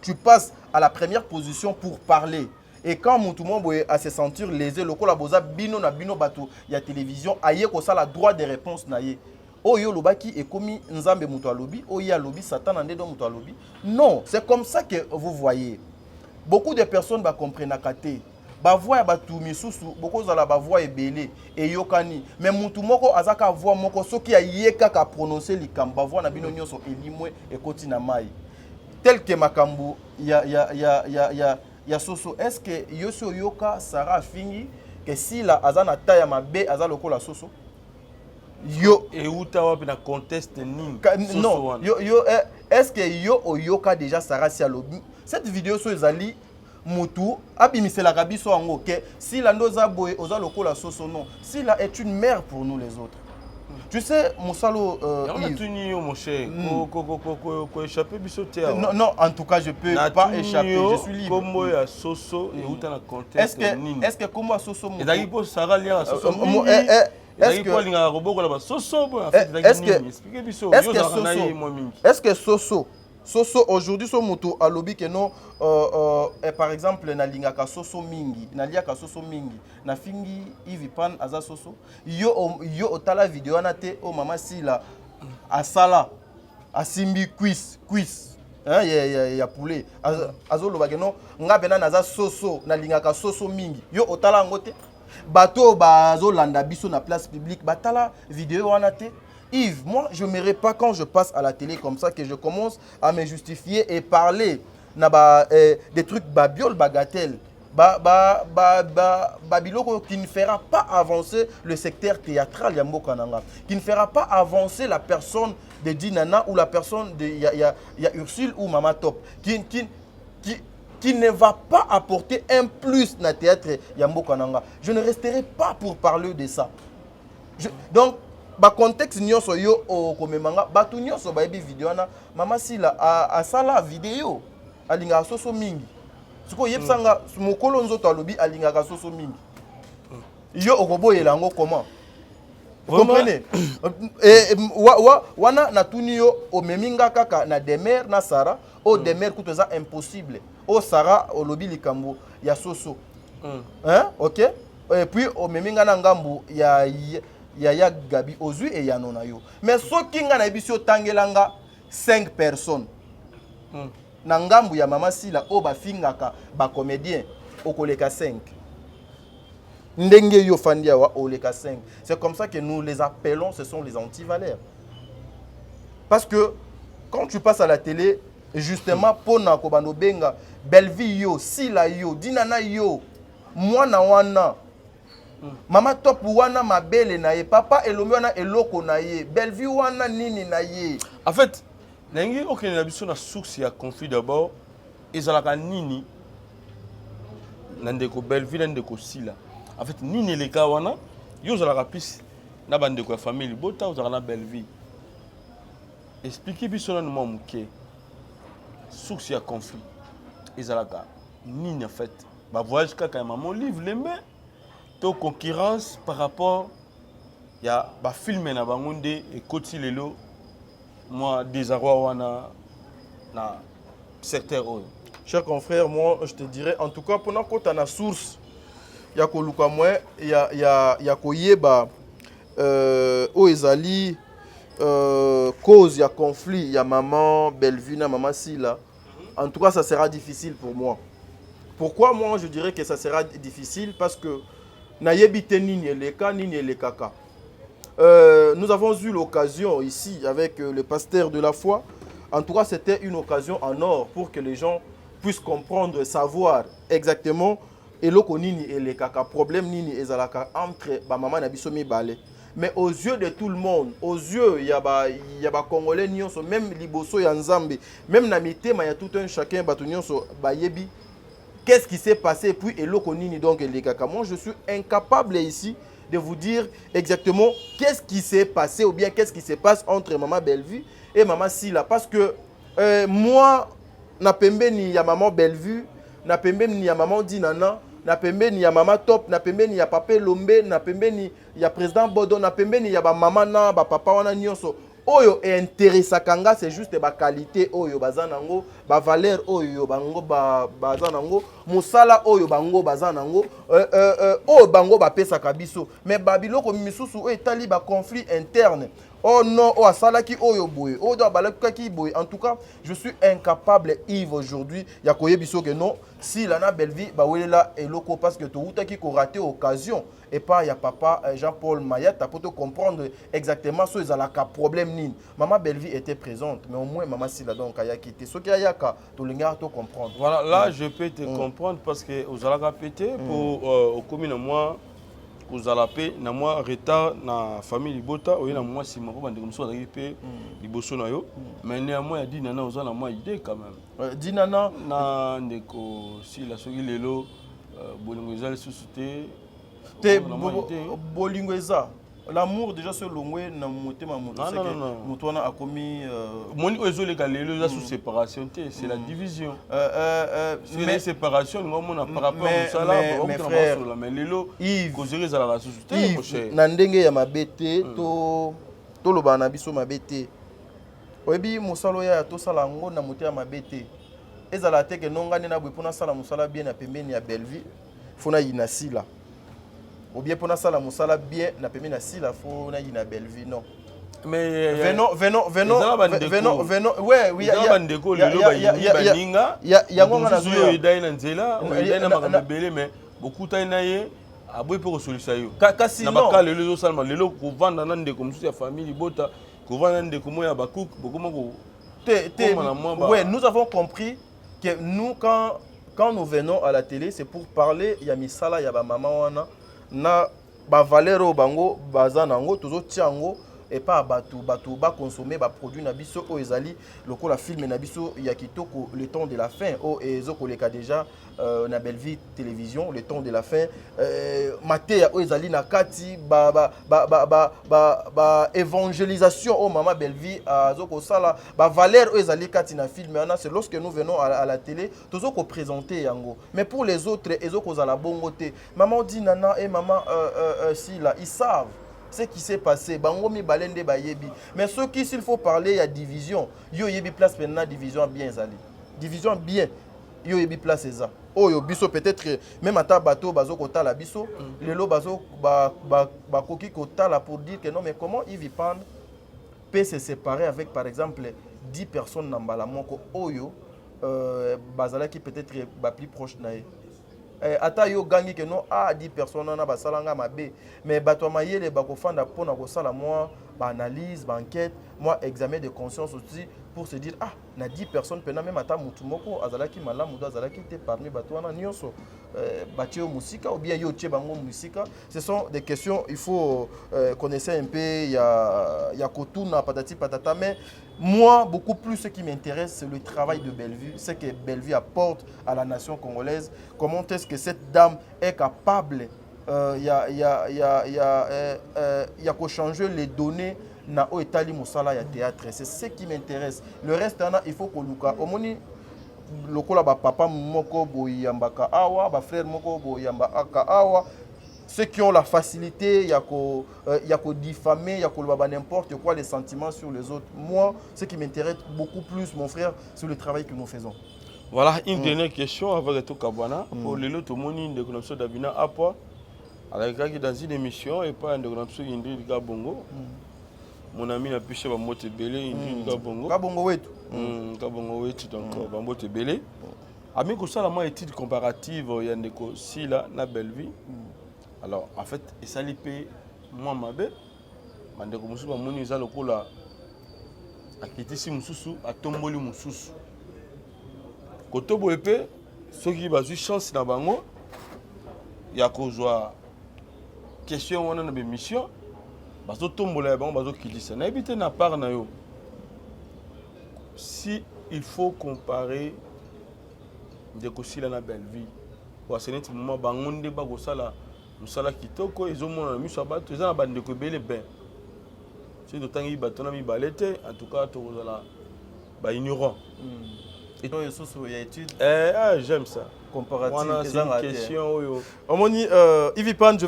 tu passes à la première position pour parler. Et quand Moutoumon a se sentir lésé, le boza bino na bino bato ya télévision, aye ko ça la droit de réponse na ye. Oyo lobaki et komi nzambe muto alobi, oya lobi satan ande do muto alobi. Non, c'est comme ça que vous voyez. Beaucoup de personnes ba comprennent kate. Ba voix ba tu misusu, beaucoup za la ba voix ebele et yokani. Mais mutu moko azaka voix moko soki ayeka ka prononcer likamba voix na bino nyonso elimwe e koti na mai. Tel que makambo ya soso est-ce que yoso yoka Sarah fingi que si la azana taya mabe azalo ko la soso yo et uta wapi na conteste nini non yo est-ce que yo oyoka déjà Sarah si alobi cette vidéo so ezali mutu abimisela kabiso ango que si la ndoza boy ozalo ko la soso non si la est une mère pour nous les autres. Tu sais, Moussalo. Non, en tout cas, je ne peux pas échapper. Je suis libre. Est-ce que comment Soso Est-ce que Soso aujourd'hui, son moto a lobby que non, par exemple nalingaka soso mingi naliaka soso mingi nafingi Yves Pan aza soso yo otala video wana te o mama sila asala asimbi quiz ya poulet azoloba ke non nga bena naza soso nalingaka soso mingi yo otala ngo te bato bazolanda biso na place publique batala vidéo wana te. Yves, moi je n'aimerais pas quand je passe à la télé comme ça que je commence à me justifier et parler des trucs babiol bagatelle babiloko qui ne fera pas avancer le secteur théâtral ya mboka nanga, qui ne fera pas avancer la personne de Dinana ou la personne de ya Ursule ou Mama Top, qui ne va pas apporter un plus na théâtre ya mboka nanga. Je ne resterai pas pour parler de ça. Donc ba contexte nyonso yo o komemanga batu nyonso ba ebi vidéo na mama sila a sala vidéo alinga soso mingi siko yebsanga mokolo nzoto alobi alinga soso mingi yo okoboyela ngo comment vous comprenez wana natuni yo omeminga kaka na Demer na Sara o Demer kuto za impossible o Sara olobi likambo ya soso hein OK et puis omeminga na ngambu ya Gabi Ozui et Yanona yo. Mais ce qui nga na ebisio tangelanga 5 personnes. Na ngambu ya mama sila o ba fingaka ba comédien okoleka 5. Ndenge yo fandia wa oleka 5. C'est comme ça que nous les appelons, ce sont les anti-valeurs. Parce que quand tu passes à la télé, justement pona ko bando benga Belleville yo, Sila yo, Dinana yo, mwana wana Mama Top wana mabele na ye, papa elombi wana eloko na ye, Belleville wana nini na ye. En fait, nengi okene na biso na source ya conflit d'abord, ezalaka nini na ndeko Belleville na ndeko Sila. En fait, nini leka wana, yo zalaka pis na bandeko ya famille bota ozalaka na Belleville. Expliquez biso na numa muke. Source ya conflit. Ezalaka nini en fait. Ba voyage kaka ya maman livre les mains. To concurrence par rapport ya ba film na bangonde et koti lelo moi désarroi wana na secteur oyo. Cher confrère, moi je te dirais en tout cas pendant que tu as na source ya koluka moi ya koyeba o ezali cause ya conflit ya maman Belleville na maman Sila. En tout cas ça sera difficile pour moi. Pourquoi moi je dirais que ça sera difficile parce que nous avons eu l'occasion ici avec le pasteur de la foi. En tout cas, c'était une occasion en or pour que les gens puissent comprendre, savoir exactement et le nini et les kaka problème nini et zalaka entre ba maman na biso mi balé. Mais aux yeux de tout le monde, aux yeux ya ba congolais nyonso même liboso ya nzambe, même na mitema ya tout un chacun batu nyonso ba yebi. Qu'est-ce qui s'est passé puis et l'okonini donc les kaka. Moi je suis incapable ici de vous dire exactement qu'est-ce qui s'est passé ou bien qu'est-ce qui se passe entre maman Belleville et maman Sila parce que moi na pembe ni ya maman Belleville, na pembe ni ya maman Dinana, na pembe ni ya maman Top, na pembe ni ya papa Lombe, na pembe ni ya président Bodo, na pembe ni ya ba maman na ba papa wana nyonso. Oyo intéressa kanga c'est juste ba qualité oyo bazanango ba valeur oyo bango bazanango musala oyo bango bazanango o bango ba pesa kabiso mais babiloko misusu o etali ba conflit interne. Oh non, oh asalaki oyo boye, oh do balaki boye. En tout cas, je suis incapable Yves aujourd'hui ya koyebiso que non si lana Belleville ba welela eloko parce que to utaki ko raté occasion et pas ya papa Jean-Paul Mayata pour te comprendre exactement ce ezalaka problème nini. Maman Belleville était présente mais au moins maman Sila donc aya quitté. Ce qui ayaka to linga to comprendre. Voilà, là je peux te comprendre parce que ozalaka pété pour au commune moi ozalapé na moi retard na famille libota oyo na moi sima ko bande comme ça pe liboso na yo mais néanmoins ya Dinana ozala moi idée quand même. Dinana na ndeko Sila soki lelo bolingo ezali société te bolingo eza l'amour déjà se longwe na motema moto c'est que moto wana akomi moni ezoleka lelo za sous séparation c'est la division c'est la séparation ngomona par rapport au salaire mes frères mais lelo kozere za la société mon cher na ndenge ya mabete to lobana biso mabete oyebi mosalo ya to sala ngo na motema mabete ezala te ke nongani na bwe pona sala musala bien na pembeni ya Bellevue fona yina sila ou bien pona sala musala bien na pembeni ya sila fona yina Bellevue non. Mais venons ouais oui il y a bandeko lelo ba ninga ya ngonga na zo idai na nzela idai na makambe belé mais beaucoup ta na ye aboy pe ko solution yo kasi na bakale lelo salma lelo ko vanda na ndeko musu ya famille bota ko vanda ndeko mo ya bakouk beaucoup moko ouais, nous avons compris que nous, quand nous venons à la télé, c'est pour parler. Il y a misala, il y a maman wana, na ba valero bango, bazanango, toujours tiango. Et pas batu ba consommer ba produit na biso o ezali lokola film na biso ya kitoko le temps de la fin o ezoko leka déjà na Bellevue télévision le temps de la fin maté o ezali na kati ba évangélisation o mama Bellevue azoko sala ba valeur o ezali kati na film ana c'est lorsque nous venons à la télé tozoko présenter yango mais pour les autres ezoko za la bongo te maman dit nana et maman si là ils savent ce qui s'est passé, bangomi balende bayebi. Mais ce qui s'il faut parler, il y a division. Yo yebi place maintenant division bien zali. Division bien. Yo yebi place ça. Oh yo biso peut-être même à ta bateau bazo kota la biso, lelo bazo ba koki kota la pour dire que non mais comment Yves Ipane peut se séparer avec par exemple 10 personnes dans balamoko oyo bazala qui peut-être ba plus proche nae. Ata yo gangi que non a 10 personnes na basalanga mabe mais bato mayele bakofanda pona ko sala moi ba analyse ba enquête moi examen de conscience aussi pour se dire ah na 10 personnes pena même ata mutu moko azalaki malamu do azalaki te parmi bato wana nyonso batio musika ou bien yo tie bango musika. Ce sont des questions il faut connaître un peu ya kotuna patati patata mais moi, beaucoup plus ce qui m'intéresse, c'est le travail de Bellevue, ce que Bellevue apporte à la nation congolaise. Comment est-ce que cette dame est capable, il y a qu'à changer les données na o etali musala ya théâtre. C'est ce qui m'intéresse. Le reste, il faut qu'on luka. Omoni lokola ba papa moko boyambaka awa, ba frère moko boyambaka awa. Ceux qui ont la facilité, il y a qu'à diffamer, il y a qu'à n'importe quoi les sentiments sur les autres. Moi, ce qui m'intéresse beaucoup plus, mon frère, c'est le travail que nous faisons. Voilà, une dernière question avec tout Kabana. Pour les autres, mon de connexion d'Abina Apa, avec dans une émission et pas une connexion d'Indri Gabongo. Mon ami n'a pu chez Bamote Belé, Indri Gabongo. Gabongo Wetu. Gabongo Wetu, donc Bamote Belé. Ami, que ça, la étude comparative, il y a des si là, na Bellevue. Alors, en fait, et ça l'épée, moi, ma belle, je suis dit que je suis dit que je suis tomboli mususu. Quand on épée, ceux qui ont eu chance dans bango, il y a une question on a une mission, bazo tombola bango bazo kili ça. Na évité na part na yo. Si il faut comparer des kosila na Bellevue, pour ce n'est moment bango nde ba kosala musala kitoko ezomona miso bato eza na bandeko ebele ben c'est d'autant que bato na mibale te en tout cas tozala ba ignorant et toi soso ya étude j'aime ça comparative c'est une question oyo omoni Yves Ipane je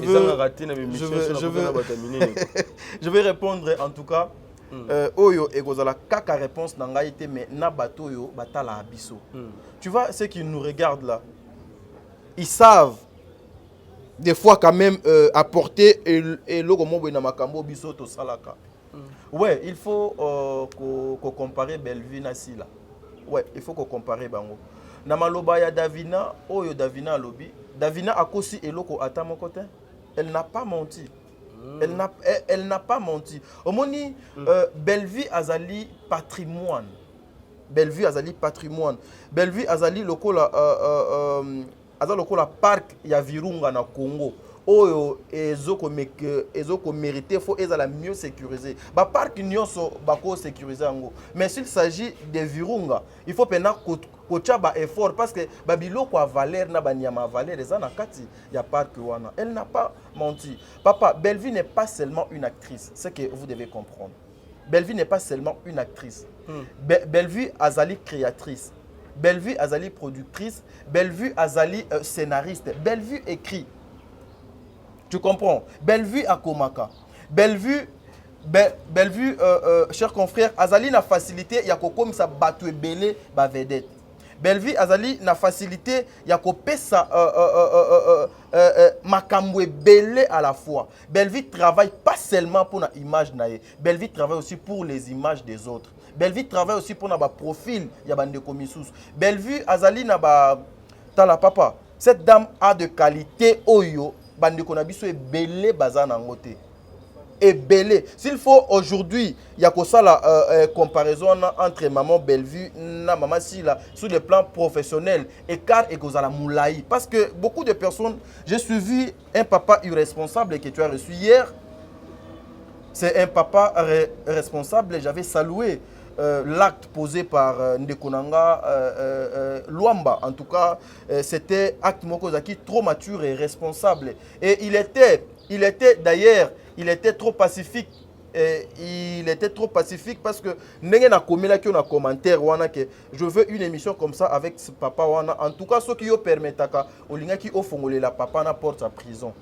vais répondre en tout cas oyo ekozala kaka réponse na ngai te mais na bato oyo batala abiso tu vois ceux qui nous regardent là ils savent des fois quand même apporter et logo mo na makambo biso to salaka. Ouais, il faut qu'on comparer Bellevue na sila. Ouais, il faut qu'on compare bango. Na maloba ya Davina, oyo Davina lobi, Davina akosi eloko ata mon côté. Elle n'a pas menti. Elle n'a pas menti. Omoni Bellevue azali patrimoine. Bellevue azali patrimoine. Bellevue azali lokola aza lokola parc ya Virunga na Congo oyo ezoko mérité faut ezala mieux sécurisé ba parc nyonso bako sécuriser yango mais s'il s'agit de Virunga il faut pena kocha ba effort parce que babiloko a valeur na banyama valeur eza na kati ya parc wana. Elle n'a pas menti. Papa, Bellevue n'est pas seulement une actrice, c'est que vous devez comprendre. Bellevue n'est pas seulement une actrice. Bellevue azali créatrice. Bellevue azali productrice, Bellevue azali scénariste, Bellevue écrit. Tu comprends? Bellevue akomaka. Bellevue cher confrère, azali na facilité ya kokom sa batu ebele ba vedette. Bellevue azali na facilité ya kopesa makambo belé à la fois. Bellevue travaille pas seulement pour la image nae. Bellevue travaille aussi pour les images des autres. Bellevue travaille aussi pour na ba profil ya bande komisusu. Bellevue azali na ba tala papa. Cette dame a de qualité oyo bande konabiso e belé bazana ngote. Et belé. S'il faut aujourd'hui, il y a la comparaison entre maman Bellevue et maman Sila sur le plan professionnel. Écart et la moulaï. Parce que beaucoup de personnes, j'ai suivi un papa irresponsable que tu as reçu hier. C'est un papa responsable. J'avais salué l'acte posé par Ndekonanga Luamba. En tout cas, c'était acte Mokozaki trop mature et responsable. Et il était d'ailleurs, il était trop pacifique. Il était trop pacifique parce que n'a commis là un commentaire wana que je veux une émission comme ça avec ce papa wana. En tout cas, ce qui permettent au linga qui ofongole la papa na porte à prison.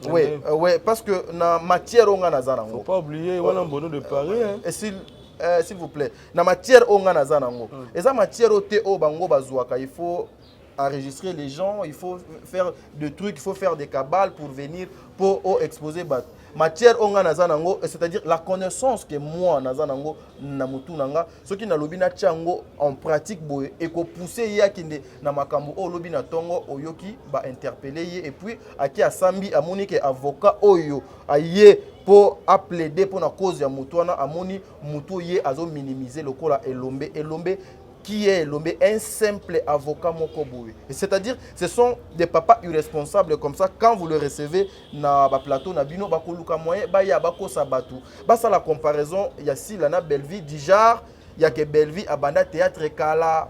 Oui, ouais, parce que na matière on a nazana. Faut pas oublier wana bono de Paris. S'il vous plaît, na matière on a nazana ngo. Et ça matière au te o bango bazuaka, il faut enregistrer les gens, il faut faire des trucs, il faut faire des cabales pour venir pour exposer bat. Matière onga nazanango, c'est-à-dire la connaissance que moi nazanango na mutu nanga, ce qui na lobi na tiango en pratique boye et ko pousser ya kinde na makambo o lobi na tongo oyoki ba interpeller ye et puis aki asambi amoni ke avocat oyo aye pour plaider pour na cause ya mutu wana amoni mutu ye azo minimiser lokola elombe qui est un simple avocat mokoboui. C'est-à-dire, ce sont des papas irresponsables comme ça. Quand vous le recevez na plateau, na bino bakoluka moyen, ba ya bako sabatu. Ba ça la comparaison, il y a si la Bellevue Dijar, il y a que Bellevue abanda théâtre kala,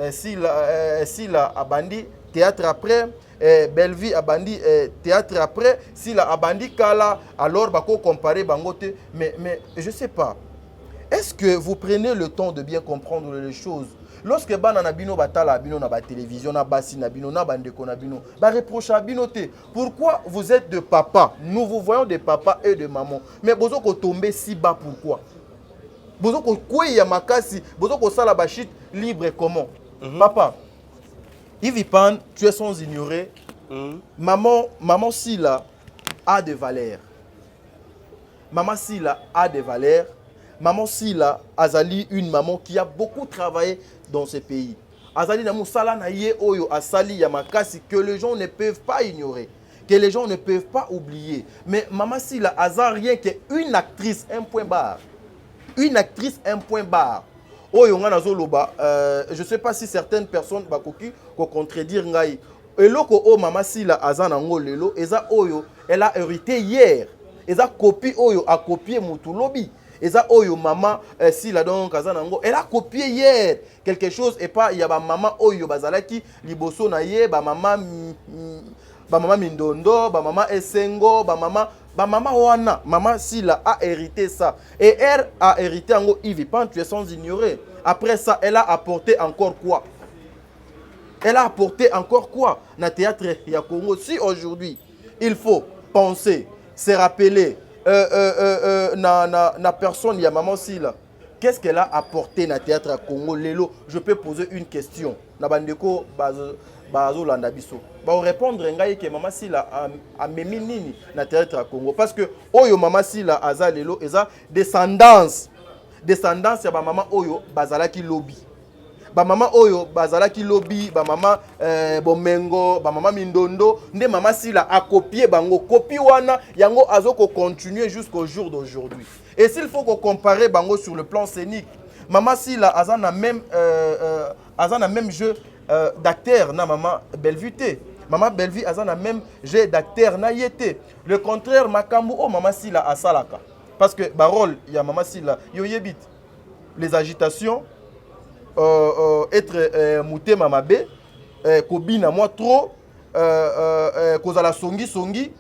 si la abandi théâtre après, Bellevue abandi théâtre après, si la abandi kala, alors bako comparer bangote, mais je sais pas. Est-ce que vous prenez le temps de bien comprendre les choses? Lorsque banana bino batala bino na ba télévision na basi na bino na bandeko na bino ba reproche à binoté. Pourquoi vous êtes de papa? Nous vous voyons de papa et de maman. Mais bozo ko tomber si bas pourquoi? Bozo ko kweya makasi, bozo ko sala bashit libre comment? Papa. Yves Pan, tu es sans ignorer. Maman Sila a des valeurs. Maman Sila a des valeurs. Maman Sila Azali, une maman qui a beaucoup travaillé dans ce pays. Azali na musala na ye oyo asali ya makasi que les gens ne peuvent pas ignorer, que les gens ne peuvent pas oublier. Mais Maman Sila Aza rien qu'une actrice, un point barre. Une actrice, un point barre. Oyo nga nazoloba, je ne sais pas si certaines personnes bakoki ko contredire ngai. Eloko o Maman Sila Aza nango lelo, eza oyo, elle a hérité hier. Eza copie oyo a copié mutu lobi. Et ça, oyo maman, si la donne kazanango, elle a copié hier quelque chose et pas il y a ba maman oyo bazalaki liboso na ye ba maman Mindondo, ba maman Esengo, ba maman wana, maman Sila a hérité ça et elle a hérité ango Yves Pan, tu es sans ignorer. Après ça, elle a apporté encore quoi? Elle a apporté encore quoi na théâtre ya Congo? Si aujourd'hui, il faut penser, se rappeler na personne, il y a Maman Sila. Qu'est-ce qu'elle a apporté na théâtre à Congo Lelo? Je peux poser une question. Na bandeko bazo landa biso. Ba répondre ngai que Maman Sila a memi nini na théâtre à Congo parce que oyo Maman Sila aza lelo eza descendance ya ba maman oyo bazalaki lobby. Ba maman oyo bazalaki lobby, ba maman Bomengo, ba maman Mindondo, nde Maman Sila a copié bango, copie wana yango azoko continuer jusqu'au jour d'aujourd'hui. Et s'il faut qu'on compare bango sur le plan scénique, Maman Sila azana même jeu d'acteur na Maman Bellevue. Maman Bellevue azana même jeu d'acteur na yete. Le contraire makambo o Maman Sila asalaka. Parce que barol ya Maman Sila yo yebit les agitations être mouté mamabe kobina moi trop kozala songi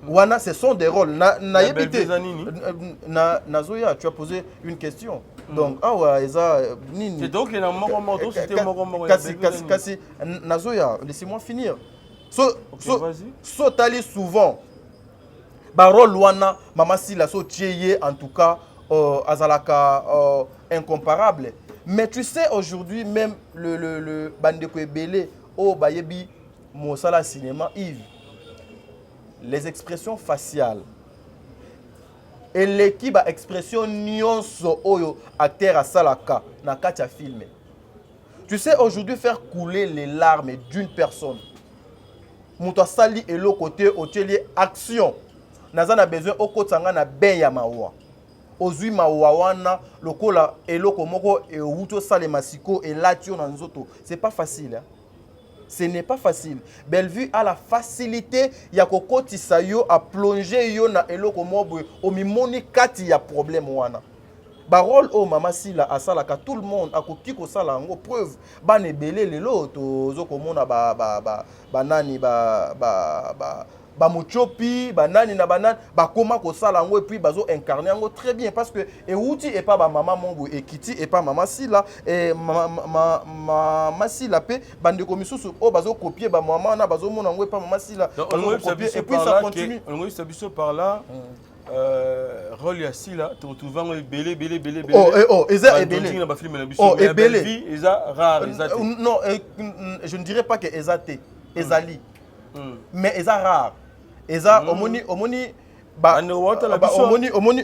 wana ce sont des rôles na yebité na zoya tu as posé une question donc awa eza nini c'est donc na moko c'était moko kasi na zoya laissez-moi finir so tali souvent ba rôle wana Maman Sila so tieye en tout cas azalaka incomparable. Mais tu sais, aujourd'hui, même le Bandeko Ebele, oh, Bayebi, Mosala Cinéma, Yves, les expressions faciales et l'équipe a expression nyonso oyo acteur à salaka na katia filmé. Tu sais, aujourd'hui, faire couler les larmes d'une personne, Mouta Sali et l'autre côté, au télé action, n'a besoin au côté na beya mawa. Ozui mawa wana, lokola et l'autre moko et outo sale masiko et latio na nzoto. C'est pas facile. Hein? Ce n'est pas facile. Bellevue a la facilité ya kokoti sa yo a plonger yo na eloko mobwe o mimoni kati ya problème wana. Barol o mama sila asala ka tout le monde akoki ko sala ngo preuve ba nebele lelo to zo komona ba nani ba muchopi ba nani na banane ba koma ko sala ngo et puis bazo incarner ngo très bien parce que et outi et pas ba mama mongo et kiti et pas mama sila et mama sila pe bande komisusu o bazo copier ba mama na bazo mona ngo et pas mama sila copier et puis ça continue on va s'abisso par là rôle ya sila te retrouver ngo belé oh eza ebele na ba film na biso oh ebele eza rare eza non je ne dirais pas que eza te ezali mais eza rare eza omoni ba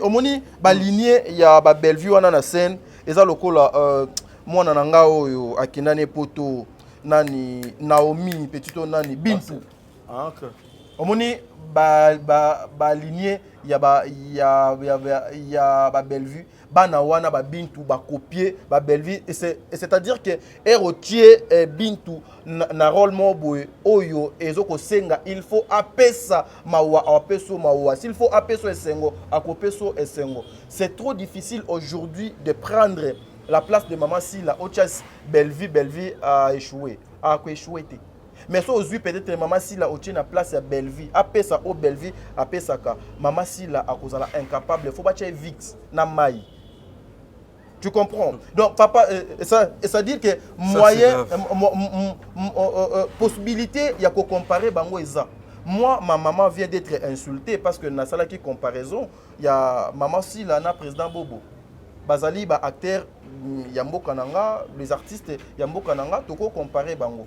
omoni ba lignée ya ba Bellevue wana na scène eza lokola mwana nanga oyo akindane poto nani Naomi petito nani Bintu OK omoni ba lignée ya ba Bellevue bana wana ba Bintu ba copier ba Bellevue et c'est-à-dire que erotier Bintu na rôle moboy oyo ezoko senga il faut apesa mawa apeso mawa s'il faut apeso esengo akopeso esengo. C'est trop difficile aujourd'hui de prendre la place de Maman Sila. Otias Bellevue a échoué té. Mais ça aujourd'hui peut-être Maman Sila au na place à Bellevue apesa au Bellevue apesa ka Maman Sila a kozala incapable faut battre vite na mai. Tu comprends? Donc papa ça dit que moyen possibilité il y a qu'on comparer bango eza. Moi ma maman vient d'être insultée parce que na sala qui comparaison il y a Maman Sila na président Bobo. Bazali ba acteur Yambo Kananga les artistes Yambo Kananga toko comparer bango.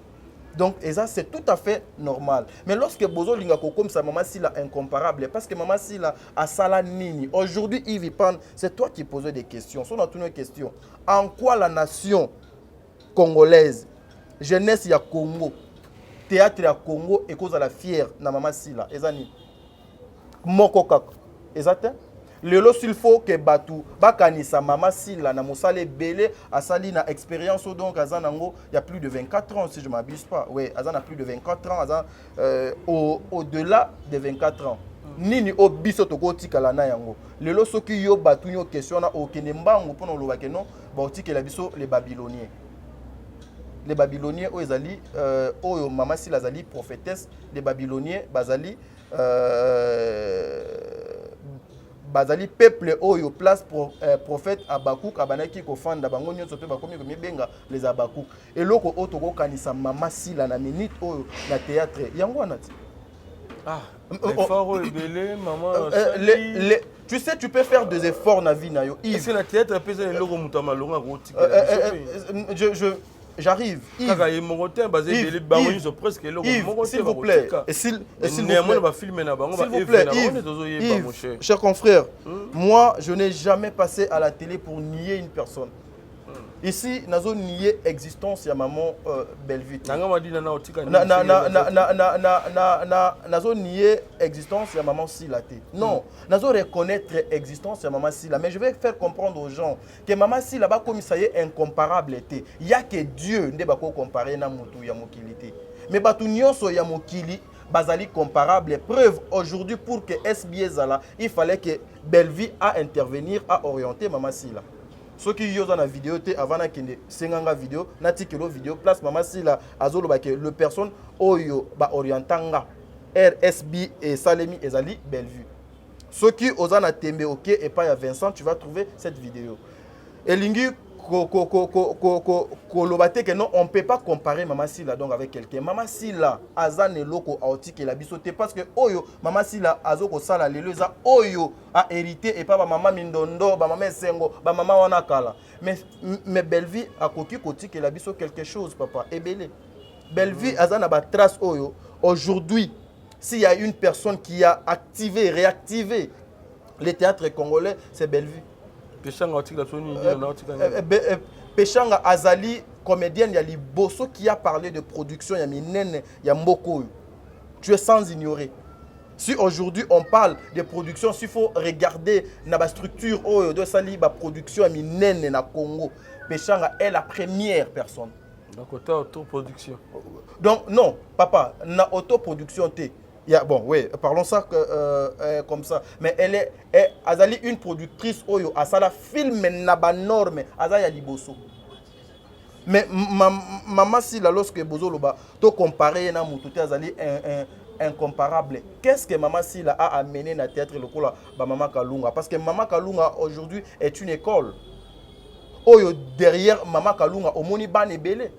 Donc, et ça, c'est tout à fait normal. Mais lorsque Bozo Lingako comme ça, Maman Sila incomparable, parce que Maman Sila a Sala Nini. Aujourd'hui, Yves Pan, c'est toi qui posais des questions. On a toutes les questions. En quoi la nation congolaise, jeunesse ya Congo, théâtre ya Congo, et cause à la fière na Maman Sila, ezani moko kaka. Exactement. Lelo s'il faut que batu bakanisa Maman Sila na mosale belé asali na expérience donc azanango il y a plus de 24 ans si je m'abuse pas. Oui, azana plus de 24 ans azan au-delà de 24 ans. Nini obiso tokotika na yango. Lelo soki yo batu yo question na okene mbango pona loba ke non ba otikela biso les Babyloniens. Les Babyloniens o ezali oyo Maman Sila azali prophétesse, les Babyloniens bazali bazali peuple oyo place prophète Abakouk abanaki ko fanda bango nyonso pe bakomi ko mibenga les Abakouk eloko otoko kanisa Maman Sila na minute oyo na théâtre yango wana ti effort ebele maman tu sais tu peux faire des efforts na vie na yo Yves c'est la théâtre pesa eloko mutama longa rotika j'arrive Yves s'il vous plaît s'il vous plaît Yves cher confrère moi je n'ai jamais passé à la télé pour nier une personne. Ici nazo nier existence ya maman Bellevue nazo nier existence ya maman Sila te non nazo reconnaître existence ya maman Sila mais je vais faire comprendre aux gens que maman Sila ba comme ça est incomparable te y a que Dieu nde ba ko comparer na mutu ya mokili te mais batu nyonso ya mokili bazali comparable preuve aujourd'hui pour que SBS là il fallait que Bellevue a intervenir à orienter maman Sila. Ceux qui ont la vidéo avant de 50 vidéo, natikelo vidéo place Maman Sila azolo ba que le personne oyo ba orientanga RSB et Salemi ezali Bellevue. Ceux qui osent na tembe OK et pas à Vincent, tu vas trouver cette vidéo. Elingi que non, on ne peut pas comparer Mama Sila donc avec quelqu'un. Mama Sila, Azan et Loko a oti que la bisoté parce que Oyo, Mama Sila, Azoko Sala, les leza, Oyo a hérité et pas Mama Mindondo, Mama Sengo, Mama Wanakala. Mais Bellevie a coquille que la biso quelque chose, papa. Et belé. Bellevie, Azan a ba trace Oyo. Aujourd'hui, s'il y a une personne qui a activé, réactivé les théâtres congolais, c'est Bellevue. Péchanga Azali, comédienne, il y a Liboso qui a parlé de production, il y a Minene, il y a Mboko. Tu es sans ignorer. Si aujourd'hui on parle de production, s'il faut regarder la structure de Sali, la production, il y a Minene na Congo. Péchanga est la première personne. Donc, autoproduction. Donc, non, papa, na autoproduction, bon, oui, parlons ça comme ça. Mais elle est Azali une productrice oyo asala film na ba norme Azali liboso. Mais maman si la lorsque bozo loba to comparer na mututé Azali incomparable. Qu'est-ce que Maman Sila a amené na théâtre lokola ba Mama Kalunga parce que Mama Kalunga aujourd'hui est une école. Oyo derrière Mama Kalunga omoni ban ebele.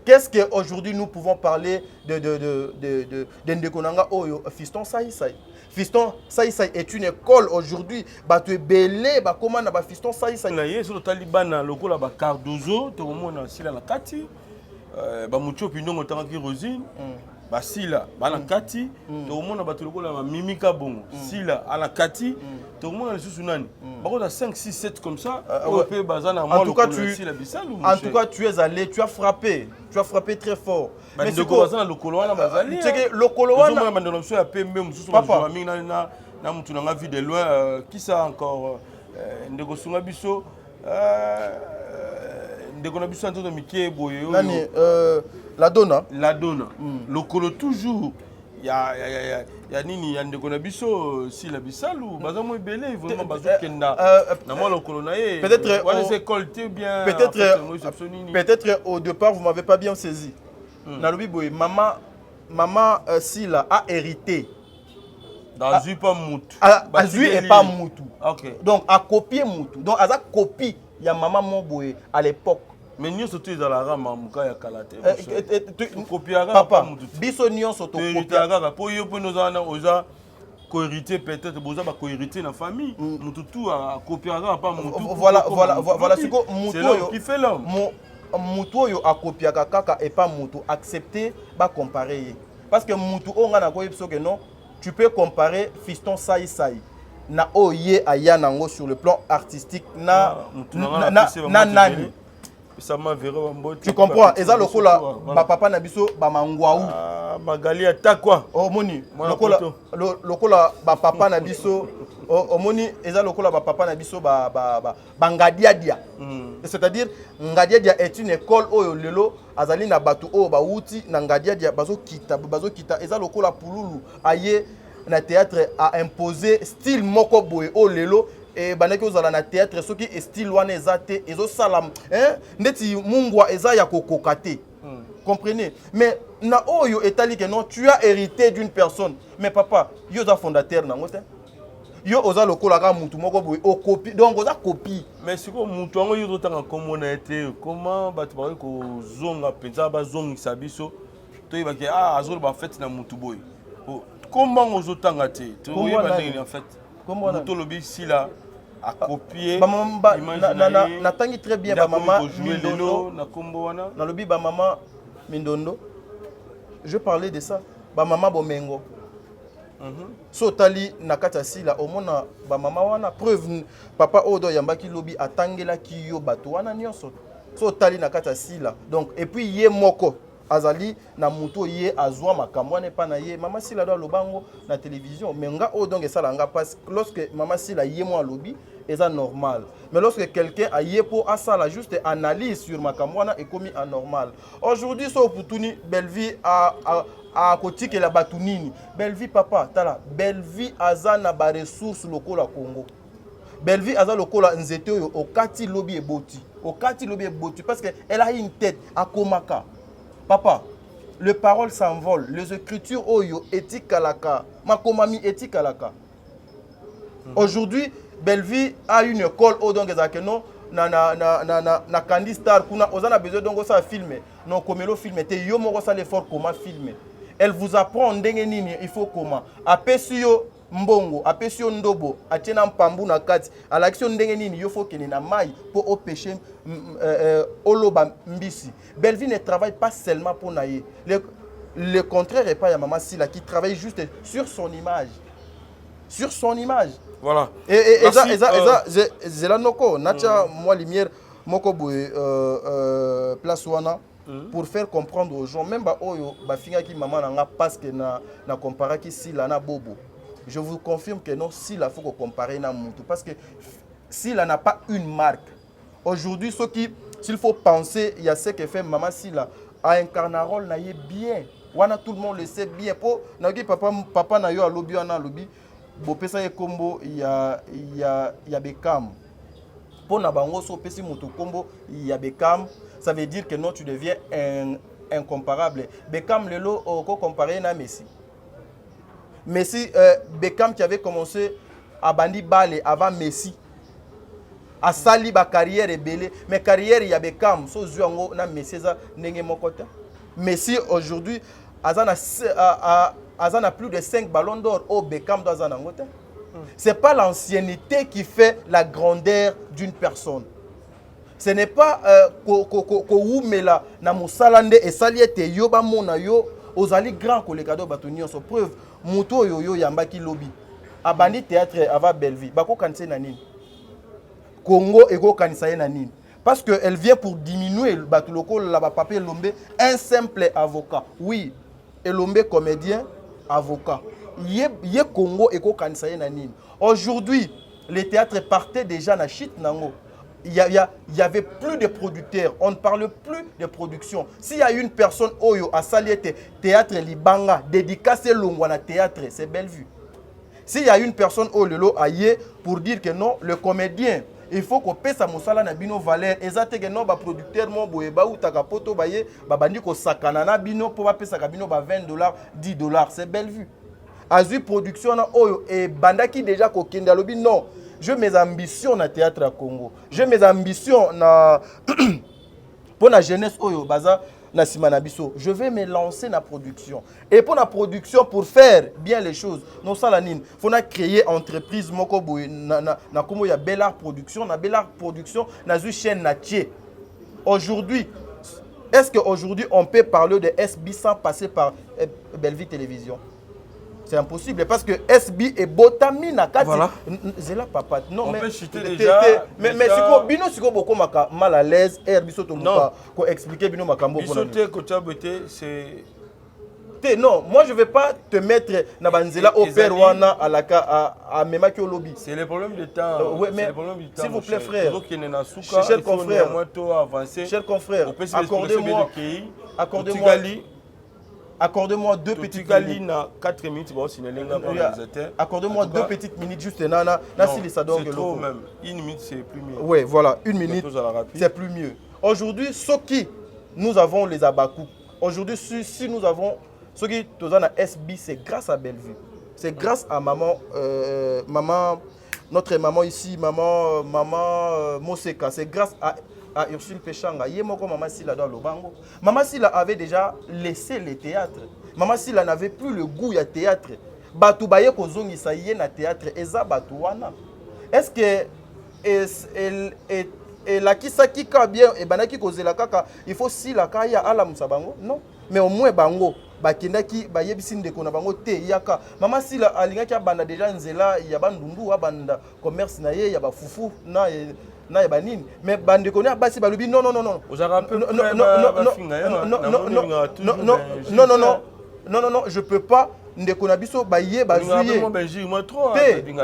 Qu'est-ce qu'aujourd'hui nous pouvons parler de Ndekonanga Oyo, Fiston Saïsaï. Fiston Saïsaï est une école aujourd'hui. Tu es belé, comment na Fiston Saïsaï. Là, il y a le Taliban, le Kola Cardozo, tout le monde a Sila la Kati. Mucho opinion autant que Rosine. Sila, la Kati. Tout le monde a battu le Kola Mimika Bon. Sila, à la Kati. Tout le monde a le sous-sunani. Par 5, 6, 7 comme ça. En tout cas, tu es allé, tu as frappé. Tu as frappé très fort. Mais tu sais que le Koloana, papa, vu de loin, qui ça encore Ndegosungabiso, Ndegonabiso, la donna. La donna. Le Kolo toujours. Il y a nini ya ndeko na biso si la bisalu bazamo ebele vraiment bazokenda na moi le colonaye peut-être peut-être au départ vous m'avez pas bien saisi na lobi boy maman Sila a hérité Azui pas mutu Azui est pas mutu OK donc a copié mutu donc aza copie ya maman Moboye à l'époque. Mais nous sommes dans la rame à ya kalate. Papa, biso nyonso to copiaga pour yo pour nous ana cohérité peut-être boza ba cohérité na famille mutu tout a copiaga pas mutu. Voilà ce que mutu yo qui fait l'homme. Mutu yo a copiaga kaka et pas mutu accepter ba comparer parce que mutu on na ko yebso que non tu peux comparer Fiston Saïsaï na oye aya nango sur le plan artistique na nani. Tu comprends? Et ça, le coup là, papa Nabiso, Bamangwaou. Magali attaque quoi? Oh, moni. Le coup là, papa Nabiso. Oh, moni. Et ça, le coup là, papa Nabiso, Bangadiadia. C'est-à-dire, Ngadiadia est une école où lelo, Azali na batu, oh, Bauti, Ngadiadia, Bazo Kita. Et ça, le coup là, Pouloulou, aye, na théâtre a imposé style Moko Boy, oh, lelo. Et banaki ozala na théâtre soki est style wana ezate ezo salam ndeti mungwa eza ya kokokate comprenez mais na oyo etali que non tu as hérité d'une personne mais papa yo za fondateur nango te yo oza lokola ka mutu moko boye o copie donc oza copie mais siko mutu ngo yo tanga komona ete comment batu ba ko zonga penza ba zongisa biso to yebaki azolo ba fête na mutu boye comment ozotanga te to yeba ndenge en fait comment mutu lobi sila à copier na tangi très bien ba maman Mindondo na kombo wana na lobi ba maman Mindondo je parlais de ça ba maman Bomengo so tali na kata sila omona ba maman wana preuve papa odo yambaki lobi atangela ki yo bato wana nyonso so tali na kata sila donc et puis ye moko azali na muto ye azwa makambo ne pa na ye Mama Sila do lobango na télévision mais nga o donc ça langa parce lorsque Mama Sila ye moi lobi eza normal mais lorsque quelqu'un a ye pour asala juste analyse sur makambo na et commis anormal aujourd'hui so putuni Bellevie a kotike la batunini Bellevie papa tala Bellevie azana ba ressources lokola Congo Bellevie aza lokola nzete oyo okati lobi eboti parce que elle a une tête à komaka. Papa, les paroles s'envolent, les écritures oyo éthique alaka, makomami éthique alaka. Aujourd'hui, Bellevie a une école au donc non na Candy Star kuna ozana besoin donc ça filmer non comme le film était yo moko ça l'effort comment filmer elle vous apprend ndenge nini il faut comment apesi yo mbongo apesi yo ndobo atiena mpambu na kati alaction ndenge nini yo faut kene na mai pour opêcher oloba mbisi Belleville ne travaille pas seulement pour naie le contraire est pas ya Maman Sila qui travaille juste sur son image voilà et zela noko nacha moi lumière moko boye place wana pour faire comprendre aux gens même ba oyo ba finga ki maman nanga parce que na comparer ki Sila na bobo je vous confirme que non Sila faut qu'on compare na mutu parce que Sila n'a pas une marque aujourd'hui ce qui s'il faut penser il y a ce que fait Maman Sila a incarné un rôle na yé bien wana tout le monde le sait bien po na ki papa na yo a lobby wana lobby bopesa ye kombo ya Beckham pour na bango so pesi moto kombo ya Beckham ça veut dire que non tu deviens incomparable Beckham lelo ko comparer na Messi Beckham qui avait commencé à bandi balle avant Messi a sali ba carrière ebele mais carrière ya Beckham so zuango na Messi za ndenge mokota Messi aujourd'hui Azana plus de 5 ballons d'or au Beckham dans un angote. Ce n'est pas l'ancienneté qui fait la grandeur d'une personne. Ce n'est pas Koumela na musalande et saliete yoba mona yo ozali grand kolekado batonio so preuve muto yo yambaki lobby. Abandi théâtre ava Belleville. Bako kanise na nini? Congo ego kanisa na nini? Parce qu'elle vient pour diminuer le batuloko la papier Lombe un simple avocat. Oui, Elombe comédien avocat. Yé Congo et Kanisa nanine. Aujourd'hui, les théâtres partaient déjà na shit nango. Il y avait plus de producteurs. On ne parle plus de production. S'il y a une personne oyo a saliete théâtre libanga dédicacé longwana théâtre, c'est Bellevue. S'il y a une personne oyo aye pour dire que non, le comédien il faut qu'on paie sa mosala na bino valeur ezate que non ba producteur mo boye ba utaka poto baye ba bandi ko sakana na bino pour ba pesa ka bino ba $20 $10 c'est Bellevue azui production na oyo et bandaki déjà ko kenda lobi non je mes ambitions na théâtre à Congo je mes ambitions na pour la jeunesse oyo baza na simanabiso je vais me lancer na production et pour la production pour faire bien les choses non ça la nine faut na créer entreprise moko boy na comme il y a Bellard production na Bellard production na une chaîne na tie aujourd'hui est-ce que aujourd'hui on peut parler de SB sans passer par Belleville Télévision? C'est impossible parce que SB est botami na kati. Voilà. C'est là papa. Non on mais peut chuter déjà. Mais siko bino siko boko maka mal à l'aise et biso to muka ko expliquer bino makambo biso te ko tchaboté c'est non, moi je vais pas te mettre na banzela au père wana à la à mema ki lobby. C'est le problème du temps. Ouais, mais s'il vous plaît frère. Cher confrère, cher confrère, accordez-moi 2 petites minutes. 4 minutes, accordez-moi 2 petites minutes juste nana. C'est trop même. 1 minute c'est plus mieux. Oui, voilà, 1 minute c'est plus mieux. Aujourd'hui, ce qui nous avons les abakou. Aujourd'hui, si nous avons ce qui nous a SB, c'est grâce à Bellevue. C'est grâce à maman, notre maman ici, maman Moseka. C'est grâce à Ursule Pechanga. Maman Sila dans le bango. Maman Sila avait déjà laissé le théâtre. Maman Sila n'avait plus le goût à théâtre. Batu baye kozongi sa yé na théâtre eza batu wana. Est-ce que la kisaki ka bien et banaki kozela kaka il faut si la kaya ala musabango non mais au moins bango bakendaki bayebisi ndeko na bango te yaka Maman Sila alingaki abanda déjà nzela ya bandundu abanda commerce na ye ya bafufu na banine mais bandeko ni abasi balobi non je peux pas ndeko na biso baye bazuye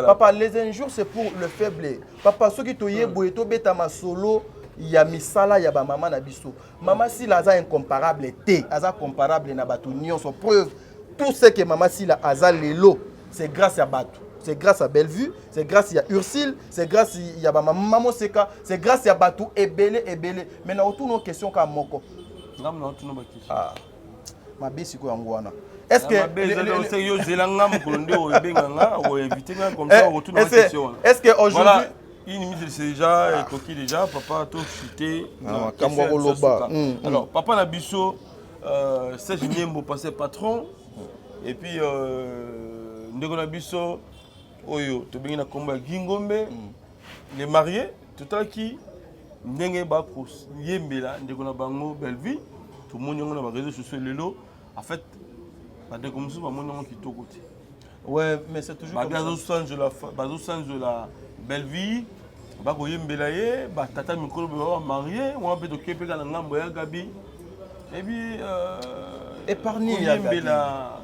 papa les injures c'est pour le faible papa ceux qui toye boyeto beta masolo ya misala ya ba maman na biso Maman Sila aza incomparable te aza comparable na batu nyonso preuve tout ce que Maman Sila aza lelo c'est grâce à batu. C'est grâce à Bellevue, c'est grâce à Ursule, c'est grâce à Maman Moseka, c'est grâce à Batou Ebele. Maintenant, autour nos questions comme Moko. Ah, ma bisi ko ngwana. Est-ce que aujourd'hui Une c'est déjà et coquille déjà papa tout chuté. Alors papa Nabiso Serge Niembo passé patron et puis Ndeko Nabiso Oyo to bengi na komba Gingombe les mariés tout à qui ndenge ba ko yembela Ndeko na bango Bellevue tout le monde na ba réseaux sociaux lelo en fait ba de comme ça ba monde qui to côté. Ouais, mais c'est toujours comme ça. De la Bellevue, ba ko yembela ye, ba tata mikolo ba marié, on peut to kepe ka ngambo ya Gabi. Et puis épargner ya Gabi.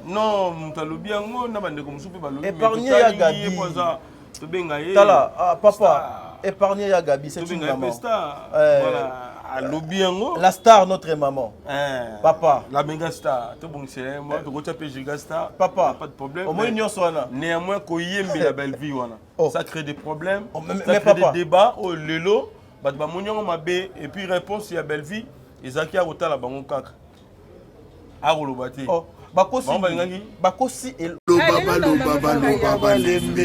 Non, mutalobi yango na bande comme soupe ba lobi. Épargner ya Gabi. To benga ye. Tala, papa, épargner ya Gabi, c'est une maman. Voilà. La star, notre maman. Papa. La méga star. Tout bon, c'est moi. Tu as giga star. Papa. Pas de problème. Au moins, néanmoins, quand il y a la belle vie, ça crée des problèmes. Ça crée des débats. Au lelo, et puis réponse, il y a belle vie. Isaac a ôté la banque kaka. A rolobati. Oh. Bakosi et Baba lembe.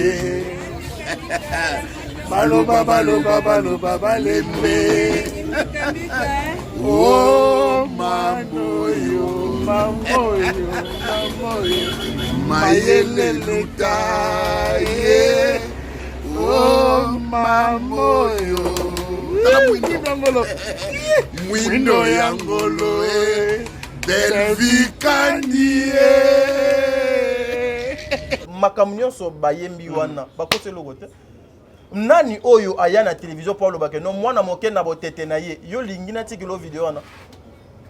Baba lembe. Oh mamoyo mayele lutaye. Oh mamoyo mwindo yangolo Bellevue kandie. makamnyo so bayembi wana bakosi lokote. Nani oyo aya na télévision pour le baké non mwana moke na botete na ye yo lingina tikilo vidéo na